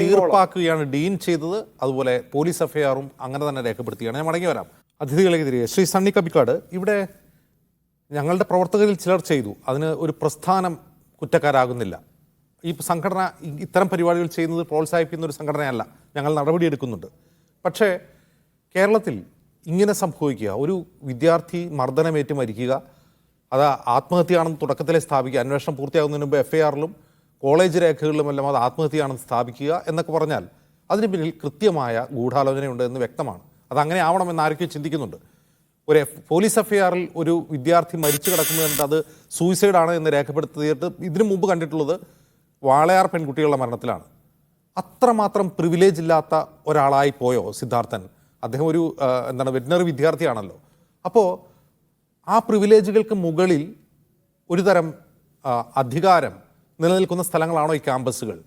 തീർപ്പാക്കുകയാണ് ഡീൻ ചെയ്തത്. അതുപോലെ പോലീസ് FIR-ഉം അങ്ങനെ തന്നെ രേഖപ്പെടുത്തുകയാണ്. ഞാൻ മടങ്ങി വരാം അതിഥികളെ തിരികെ. ശ്രീ സണ്ണി കബിക്കാട്, ഇവിടെ ഞങ്ങളുടെ പ്രവർത്തകരിൽ ചിലർ ചെയ്തു, അതിന് ഒരു പ്രസ്ഥാനം കുറ്റക്കാരാകുന്നില്ല. ഈ സംഘടന ഇത്തരം പരിപാടികൾ ചെയ്യുന്നത് പ്രോത്സാഹിപ്പിക്കുന്ന ഒരു സംഘടനയല്ല, ഞങ്ങൾ നടപടിയെടുക്കുന്നുണ്ട്. പക്ഷേ കേരളത്തിൽ ഇങ്ങനെ സംഭവിക്കുക, ഒരു വിദ്യാർത്ഥി മർദ്ദനമേറ്റ് മരിക്കുക, അത് ആത്മഹത്യയാണെന്ന് തുടക്കത്തിലെ സ്ഥാപിക്കുക, അന്വേഷണം പൂർത്തിയാകുന്നതിന് മുമ്പ് FIR-ലും കോളേജ് രേഖകളിലുമെല്ലാം അത് ആത്മഹത്യയാണെന്ന് സ്ഥാപിക്കുക എന്നൊക്കെ പറഞ്ഞാൽ അതിന് പിന്നിൽ കൃത്യമായ ഗൂഢാലോചനയുണ്ട് എന്ന് വ്യക്തമാണ്. അതങ്ങനെ ആവണമെന്ന് ആരൊക്കെ ചിന്തിക്കുന്നുണ്ട്. ഒരു പോലീസ് FIR-ൽ ഒരു വിദ്യാർത്ഥി മരിച്ചു കിടക്കുന്നതിന് അത് സൂയിസൈഡാണ് എന്ന് രേഖപ്പെടുത്തിയിട്ട് ഇതിനു മുമ്പ് കണ്ടിട്ടുള്ളത് വാളയാർ പെൺകുട്ടികളുടെ മരണത്തിലാണ്. അത്രമാത്രം പ്രിവിലേജ് ഇല്ലാത്ത ഒരാളായി പോയോ സിദ്ധാർത്ഥൻ? അദ്ദേഹം ഒരു വെറ്റിനറി വിദ്യാർത്ഥിയാണല്ലോ. അപ്പോൾ ആ പ്രിവിലേജുകൾക്ക് മുകളിൽ ഒരു തരം അധികാരം നിലനിൽക്കുന്ന സ്ഥലങ്ങളാണോ ഈ ക്യാമ്പസുകൾ?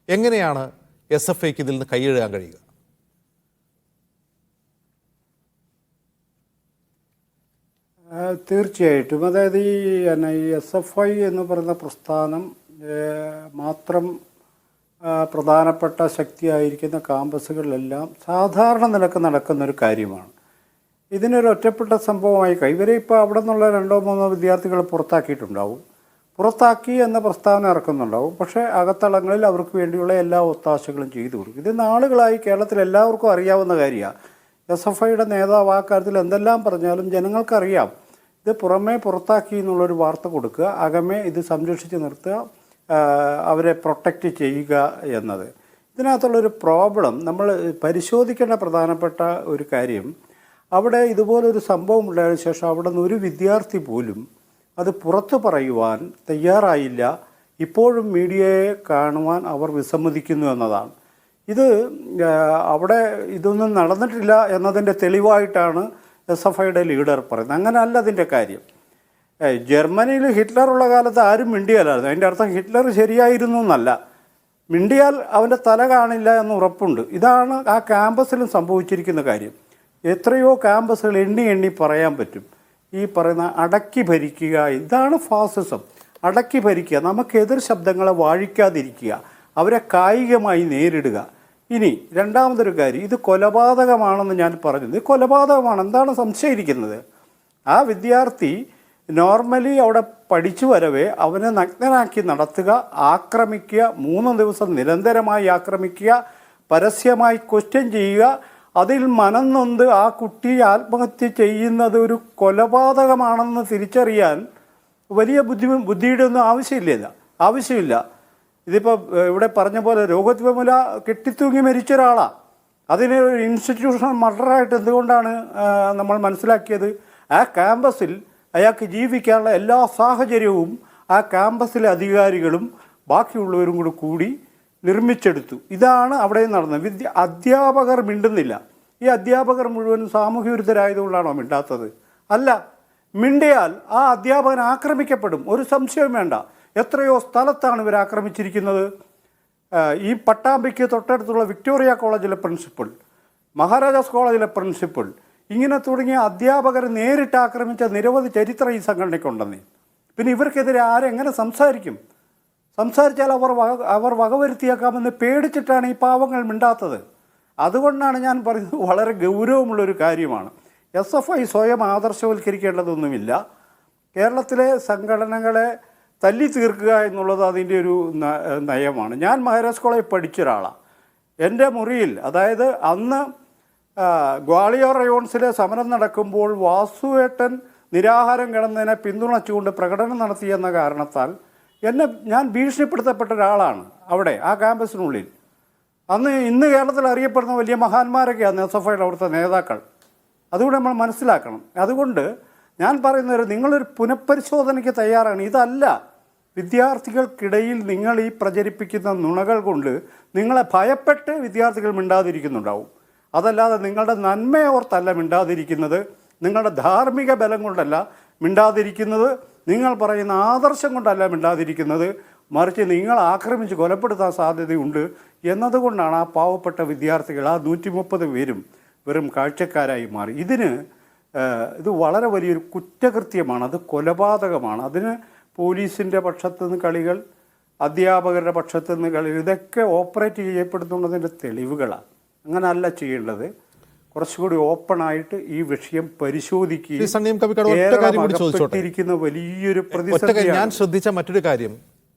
എങ്ങനെയാണ് SFIക്ക് ഇതിൽ നിന്ന് കൈയെഴുതാൻ കഴിയുക? തീർച്ചയായിട്ടും. അതായത് ഈ SFI എന്ന് പറയുന്ന പ്രസ്ഥാനം മാത്രം പ്രധാനപ്പെട്ട ശക്തിയായിരിക്കുന്ന ക്യാമ്പസുകളിലെല്ലാം സാധാരണ നിലക്ക് നടക്കുന്നൊരു കാര്യമാണ്. ഇതിനൊരു ഒറ്റപ്പെട്ട സംഭവമായി ഇവരെ ഇപ്പോൾ അവിടെ നിന്നുള്ള 2-3 വിദ്യാർത്ഥികൾ പുറത്താക്കിയിട്ടുണ്ടാവും, പുറത്താക്കി എന്ന പ്രസ്താവന ഇറക്കുന്നുണ്ടാവും. പക്ഷേ അകത്തളങ്ങളിൽ അവർക്ക് വേണ്ടിയുള്ള എല്ലാ ഒത്താശകളും ചെയ്തു കൊടുക്കും. ഇത് നാളുകളായി കേരളത്തിൽ എല്ലാവർക്കും അറിയാവുന്ന കാര്യമാണ്. SFIയുടെ നേതാവ് ആ കാര്യത്തിൽ എന്തെല്ലാം പറഞ്ഞാലും ജനങ്ങൾക്കറിയാം. ഇത് പുറമേ പുറത്താക്കി എന്നുള്ളൊരു വാർത്ത കൊടുക്കുക, അകമേ ഇത് സംരക്ഷിച്ച് നിർത്തുക, അവരെ പ്രൊട്ടക്റ്റ് ചെയ്യുക എന്നത്. ഇതിനകത്തുള്ളൊരു പ്രോബ്ലം നമ്മൾ പരിശോധിക്കേണ്ട പ്രധാനപ്പെട്ട ഒരു കാര്യം, അവിടെ ഇതുപോലൊരു സംഭവം ഉണ്ടായതിനു ശേഷം അവിടെ നിന്ന് ഒരു വിദ്യാർത്ഥി പോലും അത് പുറത്തു പറയുവാൻ തയ്യാറായില്ല. ഇപ്പോഴും മീഡിയയെ കാണുവാൻ അവർ വിസമ്മതിക്കുന്നു എന്നതാണ്. ഇത് അവിടെ ഇതൊന്നും നടന്നിട്ടില്ല എന്നതിൻ്റെ തെളിവായിട്ടാണ് SFIയുടെ ലീഡർ പറയുന്നത്. അങ്ങനെയല്ല അതിൻ്റെ കാര്യം. ജർമ്മനിയിൽ ഹിറ്റ്ലറുള്ള കാലത്ത് ആരും മിണ്ടിയാലായിരുന്നു. അതിൻ്റെ അർത്ഥം ഹിറ്റ്ലർ ശരിയായിരുന്നു എന്നല്ല. മിണ്ടിയാൽ അവൻ്റെ തല കാണില്ല എന്ന് ഉറപ്പുണ്ട്. ഇതാണ് ആ ക്യാമ്പസിലും സംഭവിച്ചിരിക്കുന്ന കാര്യം. എത്രയോ ക്യാമ്പസുകൾ എണ്ണി എണ്ണി പറയാൻ പറ്റും. ഈ പറയുന്ന അടക്കി ഭരിക്കുക, ഇതാണ് ഫാസിസം. അടക്കി ഭരിക്കുക, നമുക്ക് എതിർ ശബ്ദങ്ങളെ വാഴിക്കാതിരിക്കുക, അവരെ കായികമായി നേരിടുക. ഇനി രണ്ടാമതൊരു കാര്യം, ഇത് കൊലപാതകമാണെന്ന് ഞാൻ പറഞ്ഞത്. ഇത് കൊലപാതകമാണ്, എന്താണ് സംശയിക്കുന്നത്? ആ വിദ്യാർത്ഥി നോർമലി അവിടെ പഠിച്ചു വരവേ അവനെ നഗ്നനാക്കി നടത്തുക, ആക്രമിക്കുക, 3 ദിവസം നിരന്തരമായി ആക്രമിക്കുക, പരസ്യമായി ക്വസ്റ്റ്യൻ ചെയ്യുക, അതിൽ മനംനൊന്ത് ആ കുട്ടി ആത്മഹത്യ ചെയ്യുന്നത് ഒരു കൊലപാതകമാണെന്ന് തിരിച്ചറിയാൻ വലിയ ബുദ്ധിയുടെ ഒന്നും ആവശ്യമില്ല. ഇതിപ്പോൾ ഇവിടെ പറഞ്ഞ പോലെ രോഹിത് വെമുല കെട്ടിത്തൂങ്ങി മരിച്ച ഒരാളാണ്. അതിനെ ഒരു ഇൻസ്റ്റിറ്റ്യൂഷണൽ മർഡറായിട്ട് എന്തുകൊണ്ടാണ് നമ്മൾ മനസ്സിലാക്കിയത്? ആ ക്യാമ്പസിൽ അയാൾക്ക് ജീവിക്കാനുള്ള എല്ലാ സാഹചര്യവും ആ ക്യാമ്പസിലെ അധികാരികളും ബാക്കിയുള്ളവരും കൂടി നിർമ്മിച്ചെടുത്തു. ഇതാണ് അവിടെ നടന്നത്. അധ്യാപകർ മിണ്ടുന്നില്ല. ഈ അധ്യാപകർ മുഴുവനും സാമൂഹ്യ വിരുദ്ധരായതുകൊണ്ടാണോ മിണ്ടാത്തത്? അല്ല. മിണ്ടിയാൽ ആ അധ്യാപകൻ ആക്രമിക്കപ്പെടും, ഒരു സംശയവും വേണ്ട. എത്രയോ സ്ഥലത്താണ് ഇവർ ആക്രമിച്ചിരിക്കുന്നത്. ഈ പട്ടാമ്പിക്ക് തൊട്ടടുത്തുള്ള വിക്ടോറിയ കോളേജിലെ പ്രിൻസിപ്പൽ, മഹാരാജാസ് കോളേജിലെ പ്രിൻസിപ്പൽ, ഇങ്ങനെ തുടങ്ങിയ അധ്യാപകരെ നേരിട്ട് ആക്രമിച്ച നിരവധി ചരിത്രം ഈ സംഘടനയ്ക്കുണ്ടെന്നേ. പിന്നെ ഇവർക്കെതിരെ ആരെങ്ങനെ സംസാരിക്കും? സംസാരിച്ചാൽ അവർ വകവരുത്തിയേക്കാമെന്ന് പേടിച്ചിട്ടാണ് ഈ പാവങ്ങൾ മിണ്ടാത്തത്. അതുകൊണ്ടാണ് ഞാൻ പറയുന്നത് വളരെ ഗൗരവമുള്ളൊരു കാര്യമാണ്. SFI സ്വയം ആദർശവൽക്കരിക്കേണ്ടതൊന്നുമില്ല. കേരളത്തിലെ സംഘടനകളെ തല്ലി തീർക്കുക എന്നുള്ളത് അതിൻ്റെ ഒരു നയമാണ്. ഞാൻ മഹാരാജ് കോളേജിൽ പഠിച്ച ഒരാളാണ്. എൻ്റെ മുറിയിൽ, അതായത് അന്ന് ഗ്വാളിയോർ റയോൺസിലെ സമരം നടക്കുമ്പോൾ വാസുവേട്ടൻ നിരാഹാരം കിടന്നതിനെ പിന്തുണച്ചുകൊണ്ട് പ്രകടനം നടത്തിയെന്ന കാരണത്താൽ ഞാൻ ഭീഷണിപ്പെടുത്തപ്പെട്ട ഒരാളാണ് അവിടെ ആ ക്യാമ്പസിനുള്ളിൽ. ഇന്ന് കേരളത്തിൽ അറിയപ്പെടുന്ന വലിയ മഹാന്മാരൊക്കെയാണ് SFIയുടെ അവിടുത്തെ നേതാക്കൾ. അതുകൂടെ നമ്മൾ മനസ്സിലാക്കണം. അതുകൊണ്ട് ഞാൻ പറയുന്നത്, നിങ്ങളൊരു പുനഃപരിശോധനയ്ക്ക് തയ്യാറാണ്. ഇതല്ല, വിദ്യാർത്ഥികൾക്കിടയിൽ നിങ്ങൾ ഈ പ്രചരിപ്പിക്കുന്ന നുണകൾ കൊണ്ട് നിങ്ങളെ ഭയപ്പെട്ട് വിദ്യാർത്ഥികൾ മിണ്ടാതിരിക്കുന്നുണ്ടാവും. അതല്ലാതെ നിങ്ങളുടെ നന്മയോർത്തല്ല മിണ്ടാതിരിക്കുന്നത്, നിങ്ങളുടെ ധാർമ്മിക ബലം കൊണ്ടല്ല മിണ്ടാതിരിക്കുന്നത്, നിങ്ങൾ പറയുന്ന ആദർശം കൊണ്ടല്ല മിണ്ടാതിരിക്കുന്നത്, മറിച്ച് നിങ്ങൾ ആക്രമിച്ച് കൊലപ്പെടുത്താൻ സാധ്യതയുണ്ട് എന്നതുകൊണ്ടാണ് ആ പാവപ്പെട്ട വിദ്യാർത്ഥികൾ, ആ 130 പേരും വെറും കാഴ്ചക്കാരായി മാറി. ഇത് വളരെ വലിയൊരു കുറ്റകൃത്യമാണ്, അത് കൊലപാതകമാണ്. അതിന് പോലീസിൻ്റെ പക്ഷത്തുനിന്ന് കളികൾ, അധ്യാപകരുടെ പക്ഷത്തുനിന്ന് കളികൾ, ഇതൊക്കെ ഓപ്പറേറ്റ് ചെയ്യപ്പെടുന്നുള്ളതിൻ്റെ തെളിവുകളാണ്. അങ്ങനല്ല ചെയ്യേണ്ടത്. കുറച്ചുകൂടി ഓപ്പണായിട്ട് ഈ വിഷയം പരിശോധിക്കുകയും വലിയൊരു പ്രതിസന്ധി. ഞാൻ ശ്രദ്ധിച്ച മറ്റൊരു കാര്യം,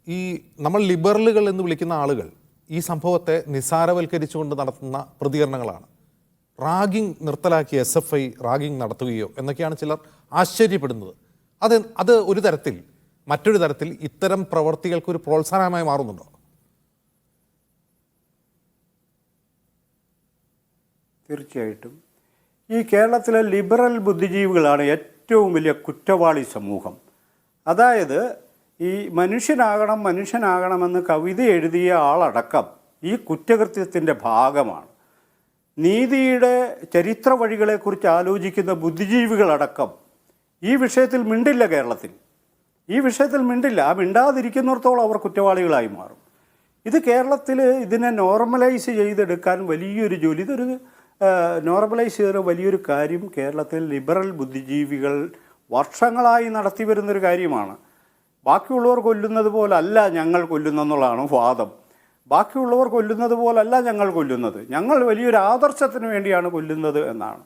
ഈ നമ്മൾ ലിബറലുകൾ എന്ന് വിളിക്കുന്ന ആളുകൾ ഈ സംഭവത്തെ നിസാരവൽക്കരിച്ചുകൊണ്ട് നടത്തുന്ന പ്രതികരണങ്ങളാണ്. റാഗിംഗ് നിർത്തലാക്കിയ SFI റാഗിംഗ് നടത്തുകയോ എന്നൊക്കെയാണ് ചിലർ ആശ്ചര്യപ്പെടുന്നത്. അത് ഒരു തരത്തിൽ, മറ്റൊരു തരത്തിൽ ഇത്തരം പ്രവർത്തികൾക്ക് ഒരു പ്രോത്സാഹനമായി മാറുന്നുണ്ടോ? തീർച്ചയായിട്ടും ഈ കേരളത്തിലെ ലിബറൽ ബുദ്ധിജീവികളാണ് ഏറ്റവും വലിയ കുറ്റവാളി സമൂഹം. അതായത് ഈ മനുഷ്യനാകണമെന്ന് കവിത എഴുതിയ ആളടക്കം ഈ കുറ്റകൃത്യത്തിൻ്റെ ഭാഗമാണ്. നീതിയുടെ ചരിത്ര വഴികളെക്കുറിച്ച് ആലോചിക്കുന്ന ബുദ്ധിജീവികളടക്കം ഈ വിഷയത്തിൽ മിണ്ടില്ല. കേരളത്തിൽ ഈ വിഷയത്തിൽ മിണ്ടില്ല. ആ മിണ്ടാതിരിക്കുന്നിടത്തോളം അവർ കുറ്റവാളികളായി മാറും. ഇത് കേരളത്തിൽ ഇതിനെ നോർമലൈസ് ചെയ്തെടുക്കാൻ വലിയൊരു ജോലി, ഇതൊരു നോർമലൈസ് ചെയ്ത വലിയൊരു കാര്യം കേരളത്തിൽ ലിബറൽ ബുദ്ധിജീവികൾ വർഷങ്ങളായി നടത്തി വരുന്നൊരു കാര്യമാണ്. ബാക്കിയുള്ളവർ കൊല്ലുന്നത് പോലല്ല ഞങ്ങൾ കൊല്ലുന്നെന്നുള്ളതാണ് വാദം. ബാക്കിയുള്ളവർ കൊല്ലുന്നത് പോലല്ല ഞങ്ങൾ കൊല്ലുന്നത്, ഞങ്ങൾ വലിയൊരു ആദർശത്തിന് വേണ്ടിയാണ് കൊല്ലുന്നത് എന്നാണ്.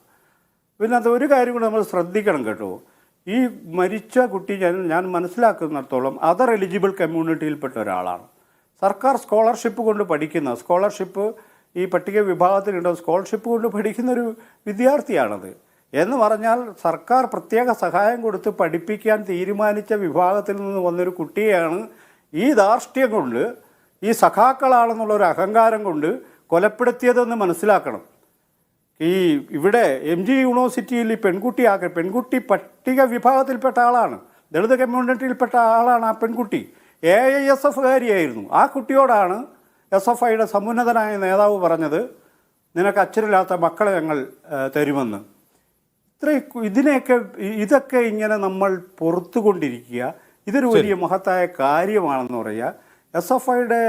പിന്നെ അത് ഒരു കാര്യം കൂടെ നമ്മൾ ശ്രദ്ധിക്കണം കേട്ടോ. ഈ മരിച്ച കുട്ടി ഞാൻ മനസ്സിലാക്കുന്നിടത്തോളം അതർ എലിജിബിൾ കമ്മ്യൂണിറ്റിയിൽപ്പെട്ട ഒരാളാണ്. സർക്കാർ സ്കോളർഷിപ്പ് കൊണ്ട് പഠിക്കുന്ന, സ്കോളർഷിപ്പ് ഈ പട്ടിക വിഭാഗത്തിലുണ്ടോ, സ്കോളർഷിപ്പ് കൊണ്ട് പഠിക്കുന്നൊരു വിദ്യാർത്ഥിയാണത്. എന്ന് പറഞ്ഞാൽ സർക്കാർ പ്രത്യേക സഹായം കൊടുത്ത് പഠിപ്പിക്കാൻ തീരുമാനിച്ച വിഭാഗത്തിൽ നിന്ന് വന്നൊരു കുട്ടിയെയാണ് ഈ ധാർഷ്ട്യം കൊണ്ട്, ഈ സഖാക്കളാണെന്നുള്ളൊരു അഹങ്കാരം കൊണ്ട് കൊലപ്പെടുത്തിയതെന്ന് മനസ്സിലാക്കണം. ഇവിടെ MG യൂണിവേഴ്സിറ്റിയിൽ ഈ പെൺകുട്ടി പട്ടിക വിഭാഗത്തിൽപ്പെട്ട ആളാണ്, ദളിത് കമ്മ്യൂണിറ്റിയിൽപ്പെട്ട ആളാണ്. ആ പെൺകുട്ടി AISFകാരിയായിരുന്നു. ആ കുട്ടിയോടാണ് SFIയുടെ സമുന്നതനായ നേതാവ് പറഞ്ഞത്, നിനക്ക് അച്ഛനില്ലാത്ത മക്കളെ ഞങ്ങൾ തരുമെന്ന്. ഇതൊക്കെ ഇങ്ങനെ നമ്മൾ പുറത്തുകൊണ്ടിരിക്കുക, ഇതൊരു വലിയ മഹത്തായ കാര്യമാണെന്ന് പറയുക. SFIയുടെ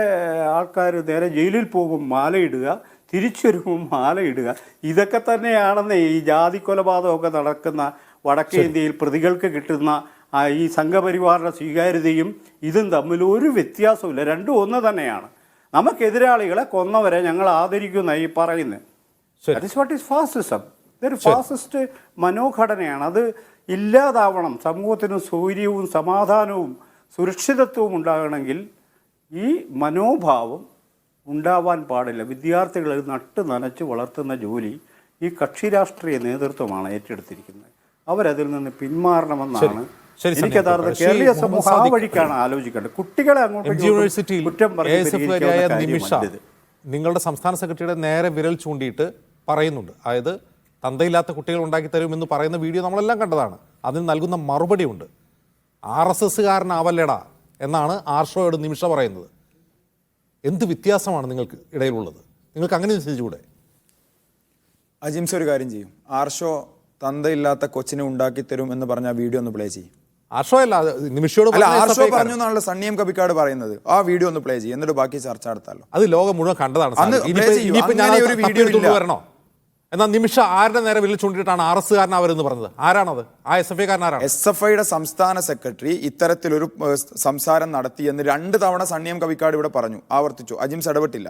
ആൾക്കാർ നേരെ ജയിലിൽ പോകും, മാലയിടുക, തിരിച്ചൊരുമ്പോൾ മാലയിടുക, ഇതൊക്കെ തന്നെയാണെന്ന് ഈ ജാതി കൊലപാതകമൊക്കെ നടക്കുന്ന വടക്കേ ഇന്ത്യയിൽ പ്രതികൾക്ക് കിട്ടുന്ന ഈ സംഘപരിവാറിൻ്റെ സ്വീകാര്യതയും ഇതും തമ്മിൽ ഒരു വ്യത്യാസമില്ല. രണ്ടും ഒന്ന് തന്നെയാണ്. നമുക്കെതിരാളികളെ കൊന്നവരെ ഞങ്ങൾ ആദരിക്കുന്ന ഈ പറയുന്നത്. That is what is fascism. ഇതൊരു ഫാസിസ്റ്റ് മനോഘടനയാണ്. അത് ഇല്ലാതാവണം. സമൂഹത്തിന് സൗകര്യവും സമാധാനവും സുരക്ഷിതത്വവും ഉണ്ടാകണമെങ്കിൽ ഈ മനോഭാവം ഉണ്ടാവാൻ പാടില്ല. വിദ്യാർത്ഥികളെ നട്ട് നനച്ച് വളർത്തുന്ന ജോലി ഈ കക്ഷി രാഷ്ട്രീയ നേതൃത്വമാണ് ഏറ്റെടുത്തിരിക്കുന്നത്. അവരതിൽ നിന്ന് പിന്മാറണമെന്നാണ് എനിക്ക് യഥാർത്ഥ കേരളീയ സമൂഹം ആ വഴിക്കാണ് ആലോചിക്കേണ്ടത്. കുട്ടികളെ യൂണിവേഴ്സിറ്റിയിൽ കുറ്റം നിമിഷ നിങ്ങളുടെ സംസ്ഥാന സെക്രട്ടറിയുടെ നേരെ വിരൽ ചൂണ്ടിയിട്ട് പറയുന്നുണ്ട്. അതായത് തന്തയില്ലാത്ത കുട്ടികൾ ഉണ്ടാക്കി തരുമെന്ന് പറയുന്ന വീഡിയോ നമ്മളെല്ലാം കണ്ടതാണ്. അതിന് നൽകുന്ന മറുപടി ഉണ്ട്. RSSകാരനാവല്ലേടാ എന്നാണ് ആർഷോയോട് നിമിഷ പറയുന്നത്. എന്ത് വ്യത്യാസമാണ് നിങ്ങൾക്ക് ഇടയിലുള്ളത്? നിങ്ങൾക്ക് അങ്ങനെ ചിന്തിച്ചുകൂടെ? അജിംസ് ഒരു കാര്യം ചെയ്യും. ആർഷോ തന്തയില്ലാത്ത കൊച്ചിനെ ഉണ്ടാക്കി തരും എന്ന് പറഞ്ഞ ആ വീഡിയോ ഒന്ന് പ്ലേ ചെയ്യും. ആർഷോ അല്ല, നിമിഷയോട് ആർഷോ പറഞ്ഞു എന്നാണല്ലോ സണ്ണി എം കബിക്കാട് പറയുന്നത്. ആ വീഡിയോ ഒന്ന് പ്ലേ ചെയ്യും, എന്നിട്ട് ബാക്കി ചർച്ച നടത്താലോ. അത് ലോകം മുഴുവൻ കണ്ടതാണ്. വരണോ? എന്നാൽ നിമിഷ ആരുടെ നേരെ വിരൽ ചൂണ്ടിയിട്ടാണ് RSകാരനാവരെന്ന് പറഞ്ഞത്? ആരാണത്? ആ SFIക്കാരനാരാണ്? SFIയുടെ സംസ്ഥാന സെക്രട്ടറി ഇത്തരത്തിലൊരു സംസാരം നടത്തിയെന്ന് 2 തവണ സണ്ണി എം കബിക്കാട് ഇവിടെ പറഞ്ഞു, ആവർത്തിച്ചു. അജിംസ് ഇടപെട്ടില്ല.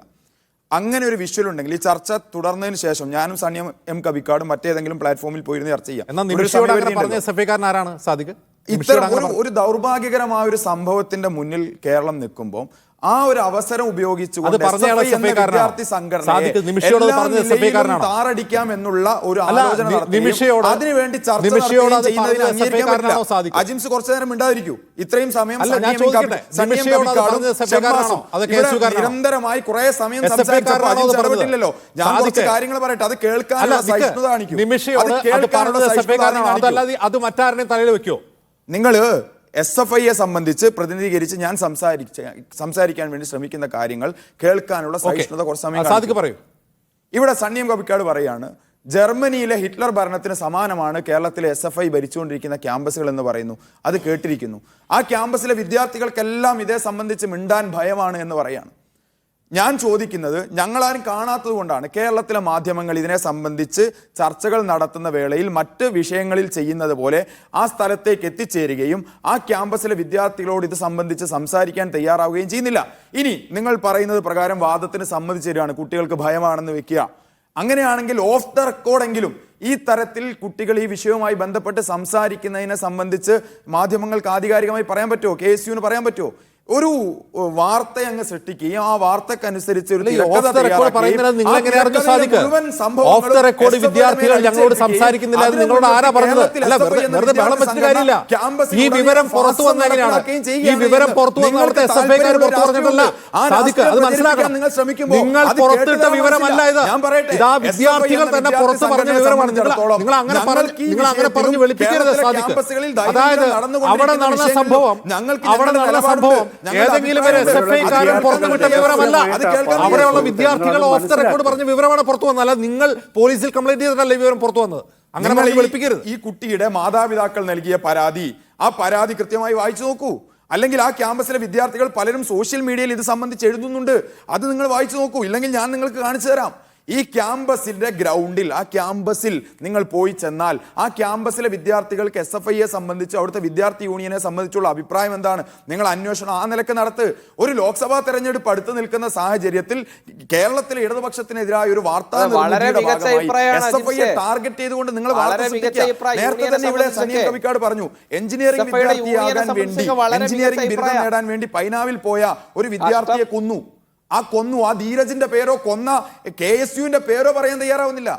അങ്ങനെ ഒരു വിഷ്വൽ ഉണ്ടെങ്കിൽ ഈ ചർച്ച തുടർന്നതിന് ശേഷം ഞാനും സണ്ണി എം കബിക്കാടും മറ്റേതെങ്കിലും പ്ലാറ്റ്ഫോമിൽ പോയിരുന്ന് ചർച്ച ചെയ്യാം. എന്നാൽ നിമിഷയോട് പറഞ്ഞ SFIക്കാരൻ ആരാണ്? സാദിഖ്, ഇത്തരം ഒരു ദൗർഭാഗ്യകരമായ ഒരു സംഭവത്തിന്റെ മുന്നിൽ കേരളം നിൽക്കുമ്പോൾ ആ ഒരു അവസരം ഉപയോഗിച്ചുകൊണ്ട് വിദ്യാർത്ഥി സംഘടനയെ താറടിക്കാം എന്നുള്ള ഒരു ആലോചന നടത്തുകയും അതിനുവേണ്ടി ചർച്ച ചെയ്യുന്നതിന് അംഗീകരിക്കാൻ പറ്റില്ല. അജിംസ് കുറച്ചു നേരം മിണ്ടാതിരിക്കൂ. ഇത്രയും സമയം നിരന്തരമായി കുറെ സമയം സംസാരിച്ചപ്പോൾ അജിംസ് ഇടപെട്ടില്ലല്ലോ. ഞാൻ കുറച്ച് കാര്യങ്ങൾ പറയട്ടെ, അത് കേൾക്കാനുള്ള സഹിഷ്ണുത കാണിക്കൂ. അത് മറ്റാരുടെയും തലയിൽ വെക്കോ? നിങ്ങൾ SFIയെ സംബന്ധിച്ച് പ്രതിനിധീകരിച്ച് ഞാൻ സംസാരിക്കാൻ വേണ്ടി ശ്രമിക്കുന്ന കാര്യങ്ങൾ കേൾക്കാനുള്ള സഹിഷ്ണുത കുറച്ച് സമയം പറയൂ. ഇവിടെ സണ്ണി എം കബിക്കാട് പറയാണ്, ജർമ്മനിയിലെ ഹിറ്റ്ലർ ഭരണത്തിന് സമാനമാണ് കേരളത്തിലെ SFI ഭരിച്ചുകൊണ്ടിരിക്കുന്ന ക്യാമ്പസുകൾ എന്ന് പറയുന്നു. അത് കേട്ടിരിക്കുന്നു. ആ ക്യാമ്പസിലെ വിദ്യാർത്ഥികൾക്കെല്ലാം ഇതേ സംബന്ധിച്ച് മിണ്ടാൻ ഭയമാണ് എന്ന് പറയാണ്. ഞാൻ ചോദിക്കുന്നത്, ഞങ്ങളാരും കാണാത്തത് കൊണ്ടാണ് കേരളത്തിലെ മാധ്യമങ്ങൾ ഇതിനെ സംബന്ധിച്ച് ചർച്ചകൾ നടത്തുന്ന വേളയിൽ മറ്റ് വിഷയങ്ങളിൽ ചെയ്യുന്നത് പോലെ ആ സ്ഥലത്തേക്ക് എത്തിച്ചേരുകയും ആ ക്യാമ്പസിലെ വിദ്യാർത്ഥികളോട് ഇത് സംബന്ധിച്ച് സംസാരിക്കാൻ തയ്യാറാവുകയും ചെയ്യുന്നില്ല. ഇനി നിങ്ങൾ പറയുന്നത് പ്രകാരം വാദത്തിന് സമ്മതിച്ചു തരികയാണ്, കുട്ടികൾക്ക് ഭയമാണെന്ന് വെക്കുക. അങ്ങനെയാണെങ്കിൽ ഓഫ് ദ റെക്കോർഡെങ്കിലും ഈ തരത്തിൽ കുട്ടികൾ ഈ വിഷയവുമായി ബന്ധപ്പെട്ട് സംസാരിക്കുന്നതിനെ സംബന്ധിച്ച് മാധ്യമങ്ങൾക്ക് ആധികാരികമായി പറയാൻ പറ്റുമോ? KSUവിന് പറയാൻ പറ്റുമോ? ഒരു വാർത്ത അങ്ങ് സൃഷ്ടിക്കുകയും ആ വാർത്തക്കനുസരിച്ച് വിദ്യാർത്ഥികൾ ഞങ്ങളോട് സംസാരിക്കുന്നില്ല, നിങ്ങളോട് ആരാ പറഞ്ഞത്? ഈ വിവരം പുറത്തു വന്നെങ്ങനെയാണ്? ഈ വിവരം പുറത്തു വന്ന അവിടുത്തെ SFIക്കാർ പുറത്തു പറഞ്ഞിട്ടല്ല. അത് മനസ്സിലാക്കണം. നിങ്ങൾ പുറത്തിട്ട വിവരമല്ല ഇത്. ഇതാ വിദ്യാർത്ഥികൾ തന്നെ പുറത്ത് പറഞ്ഞ വിവരമാണ്. നിങ്ങൾ അങ്ങനെ പറഞ്ഞു വെളുപ്പിക്കരുത് സാദിഖ്. അതായത് അവിടെ നടന്ന സംഭവം ഏതെങ്കിലും SFIക്കാരൻ പുറത്തുവിട്ട വിവരമല്ല. അവിടെയുള്ള വിദ്യാർത്ഥികൾ ഓഫ് ദ റെക്കോർഡ് പറഞ്ഞ വിവരമാണ് പുറത്തു വന്നത്. അല്ല നിങ്ങൾ പോലീസിൽ കംപ്ലൈന്റ് ചെയ്തിട്ടല്ല വിവരം പുറത്തു വന്നത്. അങ്ങനെ വെളുപ്പിക്കരുത്. ഈ കുട്ടിയുടെ മാതാപിതാക്കൾ നൽകിയ പരാതി, ആ പരാതി കൃത്യമായി വായിച്ചു നോക്കൂ. അല്ലെങ്കിൽ ആ ക്യാമ്പസിലെ വിദ്യാർത്ഥികൾ പലരും സോഷ്യൽ മീഡിയയിൽ ഇത് സംബന്ധിച്ച് എഴുതുന്നുണ്ട്. അത് നിങ്ങൾ വായിച്ചു നോക്കൂ. ഇല്ലെങ്കിൽ ഞാൻ നിങ്ങൾക്ക് കാണിച്ചു തരാം. ഈ ക്യാമ്പസിന്റെ ഗ്രൗണ്ടിൽ, ആ ക്യാമ്പസിൽ നിങ്ങൾ പോയി ചെന്നാൽ ആ ക്യാമ്പസിലെ വിദ്യാർത്ഥികൾക്ക് SFIയെ സംബന്ധിച്ച്, അവിടുത്തെ വിദ്യാർത്ഥി യൂണിയനെ സംബന്ധിച്ചുള്ള അഭിപ്രായം എന്താണ്? നിങ്ങൾ അന്വേഷണം ആ നിലക്ക് നടത്ത്. ഒരു ലോക്സഭാ തെരഞ്ഞെടുപ്പ് അടുത്ത് നിൽക്കുന്ന സാഹചര്യത്തിൽ കേരളത്തിലെ ഇടതുപക്ഷത്തിനെതിരായ ഒരു വാർത്താ SFIയെ ടാർഗറ്റ് ചെയ്തുകൊണ്ട് നിങ്ങൾ നേരത്തെ തന്നെ ഇവിടെ സണ്ണി എം കബിക്കാട് പറഞ്ഞു, എഞ്ചിനീയറിംഗ് വിദ്യാർത്ഥിയാകാൻ വേണ്ടി, എഞ്ചിനീയറിംഗ് ബിരുദം നേടാൻ വേണ്ടി പൈനാവിൽ പോയ ഒരു വിദ്യാർത്ഥിയെ കൊന്നു. ആ ധീരജിന്റെ പേരോ കൊന്ന KSUവിന്റെ പേരോ പറയാൻ തയ്യാറാവുന്നില്ല.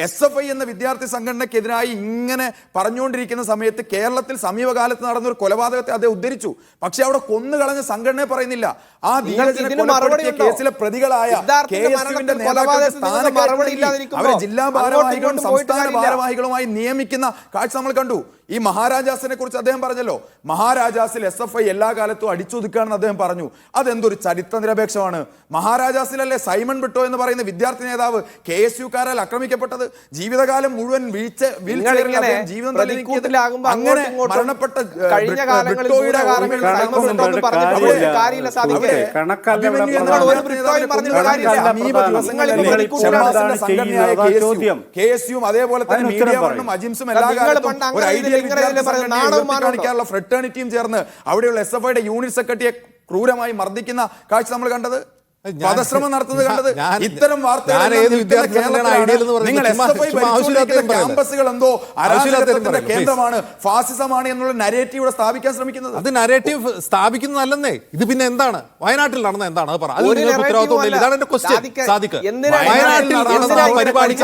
SFI എന്ന വിദ്യാർത്ഥി സംഘടനയ്ക്കെതിരായി ഇങ്ങനെ പറഞ്ഞുകൊണ്ടിരിക്കുന്ന സമയത്ത് കേരളത്തിൽ സമീപകാലത്ത് നടന്ന ഒരു കൊലപാതകത്തെ അദ്ദേഹം ഉദ്ധരിച്ചു. പക്ഷെ അവിടെ കൊന്നുകളഞ്ഞ സംഘടനയെ പറയുന്നില്ല. ആ ധീരജിനെ കൊലപ്പെടുത്തിയ കേസിലെ പ്രതികളായ KSUവിന്റെ നേതാക്കളുടെ സ്ഥാനക്കയറ്റം അവരെ ജില്ലാ ഭാരവാഹികളും സംസ്ഥാന ഭാരവാഹികളുമായി നിയമിക്കുന്ന കാഴ്ച നമ്മൾ കണ്ടു. ഈ മഹാരാജാസിനെ കുറിച്ച് അദ്ദേഹം പറഞ്ഞല്ലോ, മഹാരാജാസിൽ SFI എല്ലാ കാലത്തും അടിച്ചൊതുക്കുകയാണെന്ന് അദ്ദേഹം പറഞ്ഞു. അതെന്തൊരു ചരിത്ര നിരപേക്ഷമാണ്. മഹാരാജാസിലല്ലേ സൈമൺ ബ്രിട്ടോ എന്ന് പറയുന്ന വിദ്യാർത്ഥി നേതാവ് KSUക്കാരാൽ ആക്രമിക്കപ്പെട്ടത്? ജീവിതകാലം മുഴുവൻ ജീവിതം അങ്ങനെ മരണപ്പെട്ട ബ്രിട്ടോയുടെ KSUവും അതേപോലെ തന്നെ മീഡിയ വണ്ണും അജിംസും എല്ലാ കാലത്തും ഒരു ഐഡിയൽ കാണിക്കാനുള്ള ഫ്രട്ടേണിറ്റിയും ചേർന്ന് അവിടെയുള്ള SFIയുടെ യൂണിറ്റ് സെക്രട്ടറിയെ ക്രൂരമായി മർദ്ദിക്കുന്ന കാഴ്ച നമ്മൾ കണ്ടത്, വധശ്രമം നടത്തുന്നത് കണ്ടത്. ഇത്തരം ക്യാമ്പസുകൾ എന്തോ അരാജകത്വത്തിന്റെ കേന്ദ്രമാണ്, ഫാസിസമാണ് എന്നുള്ള നരേറ്റീവ് സ്ഥാപിക്കാൻ ശ്രമിക്കുന്നത്. അത് നരേറ്റീവ് സ്ഥാപിക്കുന്നതല്ലെന്നേ. ഇത് പിന്നെ എന്താണ്? വയനാട്ടിൽ നടന്ന എന്താണ്? അത് പറ. ഉത്തരവാദിത്വം. ഇതാണ് എന്റെ ക്വസ്റ്റ്യൻ. വയനാട്ടിൽ നടന്ന പരിപാടിക്ക്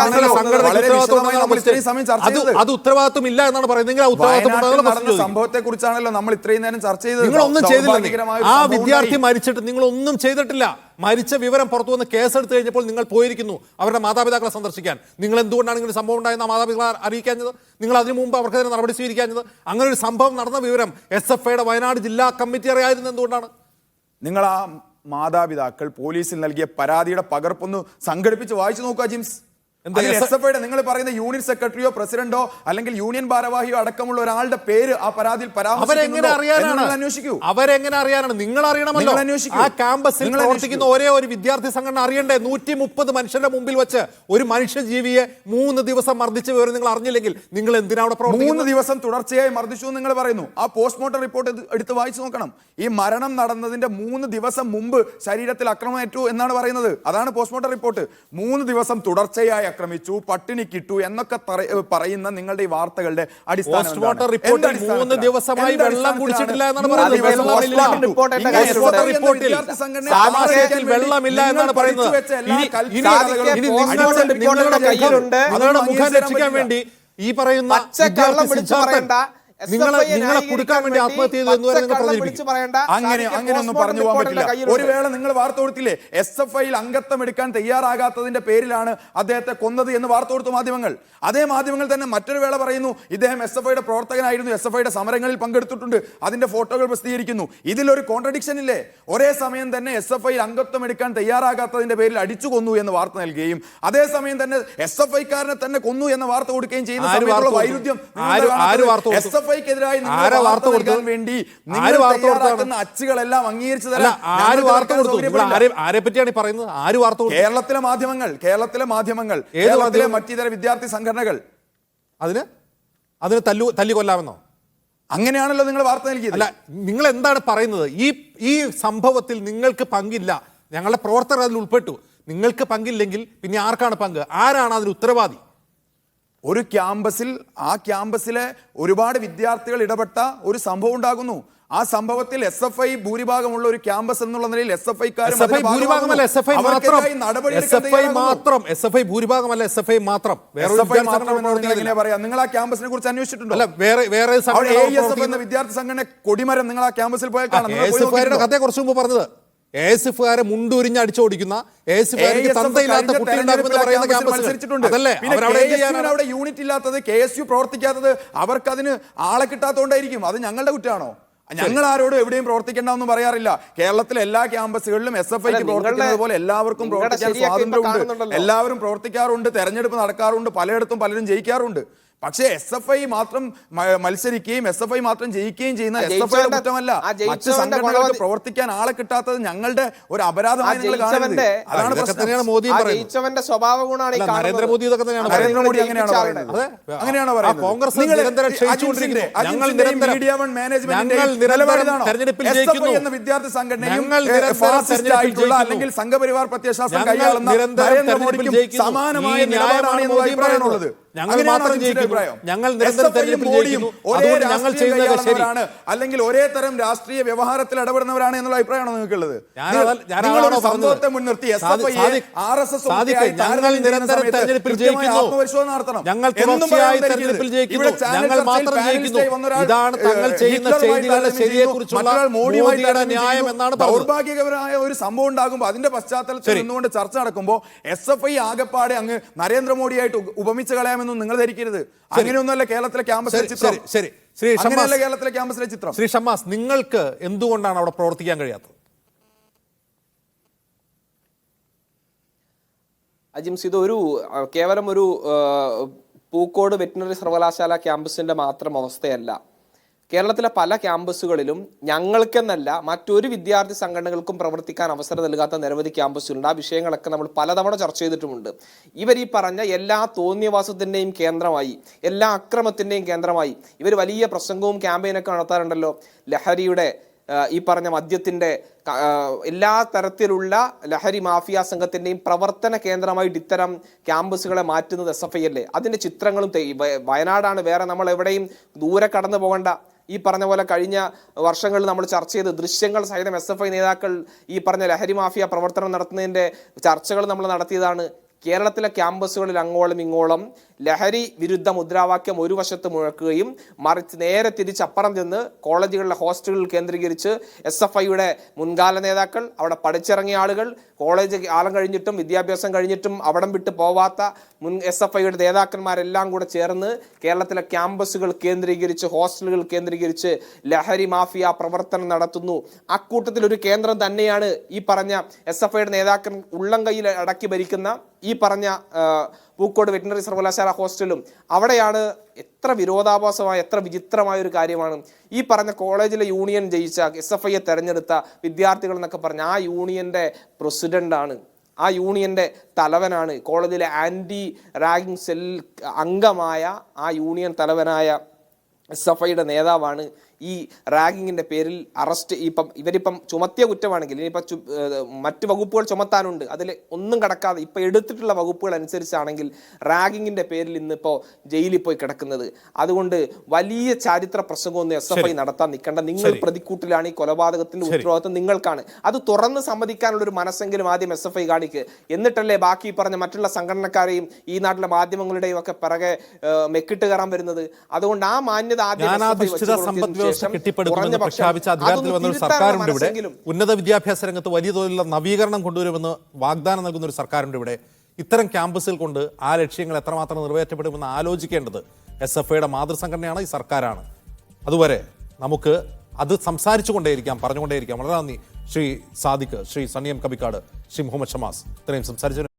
അത് ഉത്തരവാദിത്വം ഇല്ല എന്നാണ് പറയുന്നത്. സംഭവത്തെ കുറിച്ചാണല്ലോ നമ്മൾ ഇത്രയും നേരം ചർച്ച ചെയ്തത്. നിങ്ങളൊന്നും ചെയ്തില്ല. ആ വിദ്യാർത്ഥി മരിച്ചിട്ട് നിങ്ങളൊന്നും ചെയ്തിട്ടില്ല. മരിച്ച വിവരം പുറത്തു വന്ന് കേസെടുത്ത് കഴിഞ്ഞപ്പോൾ നിങ്ങൾ പോയിരിക്കുന്നു അവരുടെ മാതാപിതാക്കളെ സന്ദർശിക്കാൻ. നിങ്ങൾ എന്തുകൊണ്ടാണ് ഇങ്ങനെ സംഭവം ഉണ്ടായെന്ന മാതാപിതാക്കളെ അറിയിക്കാഞ്ഞത്? നിങ്ങൾ അതിനു മുമ്പ് അവർക്കെതിരെ നടപടി സ്വീകരിക്കാഞ്ഞത്? അങ്ങനെ ഒരു സംഭവം നടന്ന വിവരം SFIയുടെ വയനാട് ജില്ലാ കമ്മിറ്റി അറിയാതിരുന്നത് എന്തുകൊണ്ടാണ്? നിങ്ങൾ ആ മാതാപിതാക്കൾ പോലീസിൽ നൽകിയ പരാതിയുടെ പകർപ്പൊന്ന് സംഘടിപ്പിച്ച് വായിച്ചു നോക്കുക ജിംസ്. SFIയുടെ നിങ്ങൾ പറയുന്ന യൂണിറ്റ് സെക്രട്ടറിയോ പ്രസിഡന്റോ അല്ലെങ്കിൽ യൂണിയൻ ഭാരവാഹിയോ അടക്കമുള്ള ഒരാളുടെ പേര് ആ പരാതിയിൽ അവരെങ്ങനെ അറിയാനാണ്? നിങ്ങൾ അറിയണമല്ലോ. ആ ക്യാമ്പസിൽ പ്രവർത്തിക്കുന്ന ഒരേ ഒരു വിദ്യാർത്ഥി സംഘടന അറിയണ്ടേ? 130 മനുഷ്യരുടെ മുമ്പിൽ വെച്ച് ഒരു മനുഷ്യജീവിയെ 3 ദിവസം മർദ്ദിച്ച വിവരം നിങ്ങൾ അറിഞ്ഞില്ലെങ്കിൽ നിങ്ങൾ എന്തിനാ അവിടെ പ്രവർത്തിക്കുന്നത്? 3 ദിവസം തുടർച്ചയായി മർദ്ദിച്ചു എന്ന് നിങ്ങൾ പറയുന്നു. ആ പോസ്റ്റ്മോർട്ടം റിപ്പോർട്ട് എടുത്ത് വായിച്ചു നോക്കണം. ഈ മരണം നടന്നതിന്റെ 3 ദിവസം മുമ്പ് ശരീരത്തിൽ ആക്രമണമേറ്റു എന്നാണ് പറയുന്നത്. അതാണ് പോസ്റ്റ്മോർട്ടം റിപ്പോർട്ട്. 3 ദിവസം തുടർച്ചയായി ആക്രമിച്ചു, പട്ടിണിക്കിട്ടു എന്നൊക്കെ പറയുന്ന നിങ്ങളുടെ ഈ വാർത്തകളുടെ അടിസ്ഥാനം വെള്ളമില്ല എന്നാണ് പറയുന്നത്. മുഖം രക്ഷിക്കാൻ വേണ്ടി ഈ പറയുന്ന നിങ്ങളെ കൊടുക്കാൻ വേണ്ടി ആത്മഹത്യ അങ്ങനെയൊന്നും പറഞ്ഞു പോകാൻ പറ്റില്ല. ഒരു വേള നിങ്ങൾ വാർത്ത കൊടുത്തില്ലേ, SFIയിൽ അംഗത്വം എടുക്കാൻ തയ്യാറാകാത്തതിന്റെ പേരിലാണ് അദ്ദേഹത്തെ കൊന്നത് എന്ന് വാർത്ത കൊടുത്തു മാധ്യമങ്ങൾ. അതേ മാധ്യമങ്ങൾ തന്നെ മറ്റൊരു വേള പറയുന്നു ഇദ്ദേഹം SFIയുടെ പ്രവർത്തകനായിരുന്നു, SFIയുടെ സമരങ്ങളിൽ പങ്കെടുത്തിട്ടുണ്ട്, അതിന്റെ ഫോട്ടോകൾ പ്രസിദ്ധീകരിക്കുന്നു. ഇതിലൊരു കോൺട്രഡിക്ഷൻ ഇല്ലേ? ഒരേ സമയം തന്നെ SFIയിൽ അംഗത്വം എടുക്കാൻ തയ്യാറാകാത്തതിന്റെ പേരിൽ അടിച്ചു കൊന്നു എന്ന് വാർത്ത നൽകുകയും അതേസമയം തന്നെ SFIക്കാരനെ തന്നെ കൊന്നു എന്ന വാർത്ത കൊടുക്കുകയും ചെയ്യുന്ന സമയത്തുള്ള വൈരുദ്ധ്യം SFIക്കെതിരായി വേണ്ടി അച്ചുകളെല്ലാം അംഗീകരിച്ചു തരാം. ആരെ പറ്റിയാണ് പറയുന്നത്? ആര് വാർത്ത? കേരളത്തിലെ മാധ്യമങ്ങൾ, കേരളത്തിലെ മറ്റിതര വിദ്യാർത്ഥി സംഘടനകൾ. അതിന് തല്ലിക്കൊല്ലാമെന്നോ? അങ്ങനെയാണല്ലോ നിങ്ങൾ വാർത്ത നൽകിയത്. അല്ല, നിങ്ങൾ എന്താണ് പറയുന്നത്? ഈ സംഭവത്തിൽ നിങ്ങൾക്ക് പങ്കില്ല, ഞങ്ങളുടെ പ്രവർത്തകർ അതിൽ ഉൾപ്പെട്ടു. നിങ്ങൾക്ക് പങ്കില്ലെങ്കിൽ പിന്നെ ആർക്കാണ് പങ്ക്? ആരാണ് അതിന് ഉത്തരവാദി? ഒരു ക്യാമ്പസിൽ, ആ ക്യാമ്പസിലെ ഒരുപാട് വിദ്യാർത്ഥികൾ ഇടപെട്ട ഒരു സംഭവം ഉണ്ടാകുന്നു. ആ സംഭവത്തിൽ SFI ഭൂരിഭാഗമുള്ള ഒരു ക്യാമ്പസ് എന്നുള്ള നിലയിൽ SFI പറയാം. നിങ്ങൾ ആ ക്യാമ്പസിനെ കുറിച്ച് അന്വേഷിച്ചിട്ടുണ്ടോ? എന്ന വിദ്യാർത്ഥി സംഘടന കൊടിമരം നിങ്ങൾ ആ ക്യാമ്പസിൽ പോയാൽ കാണാം. കഥ കുറച്ചു മുമ്പ് പറഞ്ഞത് ASFകാരെ മുണ്ടുരിഞ്ഞ് അടിച്ചോടിക്കുന്ന അവിടെ യൂണിറ്റ് ഇല്ലാത്തത്, KSU പ്രവർത്തിക്കാത്തത് അവർക്കതിന് ആളെ കിട്ടാത്തതുകൊണ്ടായിരിക്കും. അത് ഞങ്ങളുടെ കുറ്റമാണോ? ഞങ്ങൾ ആരോടും എവിടെയും പ്രവർത്തിക്കേണ്ടെന്ന് പറയാറില്ല. കേരളത്തിലെ എല്ലാ ക്യാമ്പസുകളിലും SFIക്ക് പ്രവർത്തിക്കുന്നത് പോലെ എല്ലാവർക്കും പ്രവർത്തിക്കാൻ സ്വാതന്ത്ര്യമുണ്ട്. എല്ലാവരും പ്രവർത്തിക്കാറുണ്ട്, തെരഞ്ഞെടുപ്പ് നടക്കാറുണ്ട്, പലയിടത്തും പലരും ജയിക്കാറുണ്ട്. പക്ഷേ SFI മാത്രം മത്സരിക്കുകയും SFI മാത്രം ജയിക്കുകയും ചെയ്യുന്ന SFIയുടെ കുറ്റമല്ല. മറ്റ് സംഘടനകൾക്ക് പ്രവർത്തിക്കാൻ ആളെ കിട്ടാത്തത് ഞങ്ങളുടെ ഒരു അപരാധമായി നിങ്ങൾ കാണുന്നത്. അതാണ് നരേന്ദ്രമോദി അങ്ങനെയാണോ പറയുന്നത്? മീഡിയ വൺ മാനേജ്മെന്റിന്റെ നിലപാടാണോ SFI എന്ന വിദ്യാർത്ഥി സംഘടനയും അല്ലെങ്കിൽ സംഘപരിവാർ പ്രത്യയശാസ്ത്രം കൈയാളുന്ന നരേന്ദ്രമോദിക്കും സമാനമായ നിലപാടാണ് എന്ന അഭിപ്രായമാണുള്ളത്. അല്ലെങ്കിൽ ഒരേ തരം രാഷ്ട്രീയ വ്യവഹാരത്തിൽ ഇടപെടുന്നവരാണ് എന്നുള്ള അഭിപ്രായമാണോ നിങ്ങൾക്കുള്ളത്? സംഭവത്തെ മുൻനിർത്തി ആത്മപരിശോധന നടത്തണം. ദൗർഭാഗ്യകരമായ ഒരു സംഭവം ഉണ്ടാകുമ്പോൾ അതിന്റെ പശ്ചാത്തലത്തിൽ നിന്നുകൊണ്ട് ചർച്ച നടക്കുമ്പോൾ SFI ആകെപ്പാടെ അങ്ങ് നരേന്ദ്രമോദിയായിട്ട് ഉപമിച്ച് കളയാമെന്ന് ചിത്രമെന്നും നിങ്ങൾ ധരിക്കരുത്. അങ്ങനെയൊന്നുമല്ല കേരളത്തിലെ ക്യാമ്പസിലെ ചിത്രം. ശരി ശ്രീ അങ്ങനെയല്ല ഷമ്മാസ്, കേരളത്തിലെ ക്യാമ്പസിലെ ചിത്രം. ശ്രീ ഷമ്മാസ്, നിങ്ങൾക്ക് എന്തുകൊണ്ടാണ് അവിടെ പ്രവർത്തിക്കാൻ കഴിയാത്തത്? അജിംസ്, ഇത് കേവലം ഒരു പൂക്കോട് വെറ്റിനറി സർവകലാശാല ക്യാമ്പസിന്റെ മാത്രം അവസ്ഥയല്ല. കേരളത്തിലെ പല ക്യാമ്പസുകളിലും ഞങ്ങൾക്കെന്നല്ല മറ്റൊരു വിദ്യാർത്ഥി സംഘടനകൾക്കും പ്രവർത്തിക്കാൻ അവസരം നൽകാത്ത നിരവധി ക്യാമ്പസുകളുണ്ട്. ആ വിഷയങ്ങളൊക്കെ നമ്മൾ പലതവണ ചർച്ച ചെയ്തിട്ടുമുണ്ട്. ഇവർ ഈ പറഞ്ഞ എല്ലാ തോന്നിയവാസത്തിൻ്റെയും കേന്ദ്രമായി, എല്ലാ അക്രമത്തിൻ്റെയും കേന്ദ്രമായി ഇവർ വലിയ പ്രസംഗവും ക്യാമ്പയിനൊക്കെ നടത്താറുണ്ടല്ലോ. ലഹരിയുടെ, ഈ പറഞ്ഞ മദ്യത്തിൻ്റെ, എല്ലാ തരത്തിലുള്ള ലഹരി മാഫിയ സംഘത്തിൻ്റെയും പ്രവർത്തന കേന്ദ്രമായിട്ട് ഇത്തരം ക്യാമ്പസുകളെ മാറ്റുന്നത് SFI അല്ലേ? അതിൻ്റെ ചിത്രങ്ങളും വയനാടാണ്, വേറെ നമ്മൾ എവിടെയും ദൂരെ കടന്നു പോകേണ്ട. ഈ പറഞ്ഞ പോലെ കഴിഞ്ഞ വർഷങ്ങളിൽ നമ്മൾ ചർച്ച ചെയ്ത് ദൃശ്യങ്ങൾ സഹിതം SFI നേതാക്കൾ ഈ പറഞ്ഞ ലഹരി മാഫിയ പ്രവർത്തനം നടത്തുന്നതിൻ്റെ ചർച്ചകൾ നമ്മൾ നടത്തിയതാണ്. കേരളത്തിലെ ക്യാമ്പസുകളിൽ അങ്ങോളം ഇങ്ങോളം ലഹരി വിരുദ്ധ മുദ്രാവാക്യം ഒരു വശത്ത് മുഴക്കുകയും മറിച്ച് നേരെ തിരിച്ചപ്പുറം ചെന്ന് കോളേജുകളിലെ ഹോസ്റ്റലുകൾ കേന്ദ്രീകരിച്ച് SFIയുടെ മുൻകാല നേതാക്കൾ, അവിടെ പഠിച്ചിറങ്ങിയ ആളുകൾ, കോളേജ് കാലം കഴിഞ്ഞിട്ടും വിദ്യാഭ്യാസം കഴിഞ്ഞിട്ടും അവിടം വിട്ട് പോവാത്ത SFIയുടെ നേതാക്കന്മാരെല്ലാം കൂടെ ചേർന്ന് കേരളത്തിലെ ക്യാമ്പസുകൾ കേന്ദ്രീകരിച്ച്, ഹോസ്റ്റലുകൾ കേന്ദ്രീകരിച്ച് ലഹരി മാഫിയ പ്രവർത്തനം നടത്തുന്നു. അക്കൂട്ടത്തിൽ ഒരു കേന്ദ്രം തന്നെയാണ് ഈ പറഞ്ഞ SFIയുടെ നേതാക്കൾ ഉള്ളം കയ്യിൽ അടക്കി ഭരിക്കുന്ന ഈ പറഞ്ഞ പൂക്കോട് വെറ്റിനറി സർവകലാശാല ഹോസ്റ്റലും. അവിടെയാണ് എത്ര വിരോധാഭാസമായ, എത്ര വിചിത്രമായ ഒരു കാര്യമാണ് ഈ പറഞ്ഞ കോളേജിലെ യൂണിയൻ ജയിച്ച SFIയെ തെരഞ്ഞെടുത്ത വിദ്യാർത്ഥികൾ എന്നൊക്കെ പറഞ്ഞ ആ യൂണിയന്റെ പ്രസിഡന്റാണ്, ആ യൂണിയന്റെ തലവനാണ്, കോളേജിലെ ആന്റി റാഗിംഗ് സെൽ അംഗമായ ആ യൂണിയൻ തലവനായ SFIയുടെ നേതാവാണ് ഈ റാഗിങ്ങിന്റെ പേരിൽ അറസ്റ്റ്. ഇവരിപ്പം ചുമത്തിയ കുറ്റമാണെങ്കിൽ ഇനിയിപ്പോൾ മറ്റു വകുപ്പുകൾ ചുമത്താനുണ്ട്, അതിൽ ഒന്നും കടക്കാതെ ഇപ്പം എടുത്തിട്ടുള്ള വകുപ്പുകൾ അനുസരിച്ചാണെങ്കിൽ റാഗിങ്ങിന്റെ പേരിൽ ഇന്നിപ്പോൾ ജയിലിൽ പോയി കിടക്കുന്നത്. അതുകൊണ്ട് വലിയ ചരിത്ര പ്രസംഗമൊന്നും SFI നടത്താൻ നിൽക്കേണ്ട. നിങ്ങൾ പ്രതിക്കൂട്ടിലാണ്. ഈ കൊലപാതകത്തിന്റെ ഉത്തരവാദിത്വം നിങ്ങൾക്കാണ്. അത് തുറന്ന് സമ്മതിക്കാനുള്ള ഒരു മനസ്സെങ്കിലും ആദ്യം SFI കാണിക്കുക. എന്നിട്ടല്ലേ ബാക്കി പറഞ്ഞ മറ്റുള്ള സംഘടനക്കാരെയും ഈ നാട്ടിലെ മാധ്യമങ്ങളുടെയും ഒക്കെ പിറകെ മെക്കിട്ട് കയറാൻ വരുന്നത്. അതുകൊണ്ട് ആ മാന്യത ആദ്യം കെട്ടിപ്പടുക്കുമെന്ന് പ്രഖ്യാപിച്ച അധികാരത്തിൽ വന്ന ഒരു സർക്കാരുണ്ട് ഇവിടെ. ഉന്നത വിദ്യാഭ്യാസ രംഗത്ത് വലിയ തോതിലുള്ള നവീകരണം കൊണ്ടുവരുമെന്ന് വാഗ്ദാനം നൽകുന്ന ഒരു സർക്കാരുണ്ട് ഇവിടെ. ഇത്തരം ക്യാമ്പസുകൾ കൊണ്ട് ആ ലക്ഷ്യങ്ങൾ എത്രമാത്രം നിറവേറ്റപ്പെടുമെന്ന് ആലോചിക്കേണ്ടത് SFIയുടെ മാതൃസംഘടനയാണ്, ഈ സർക്കാരാണ്. അതുവരെ നമുക്ക് അത് സംസാരിച്ചു കൊണ്ടേയിരിക്കാം, പറഞ്ഞുകൊണ്ടേയിരിക്കാം. വളരെ നന്ദി ശ്രീ സാദിഖ്, ശ്രീ സണ്ണിയം കബിക്കാട്, ശ്രീ മുഹമ്മദ് ഷമാസ്, ഇത്രയും സംസാരിച്ചു.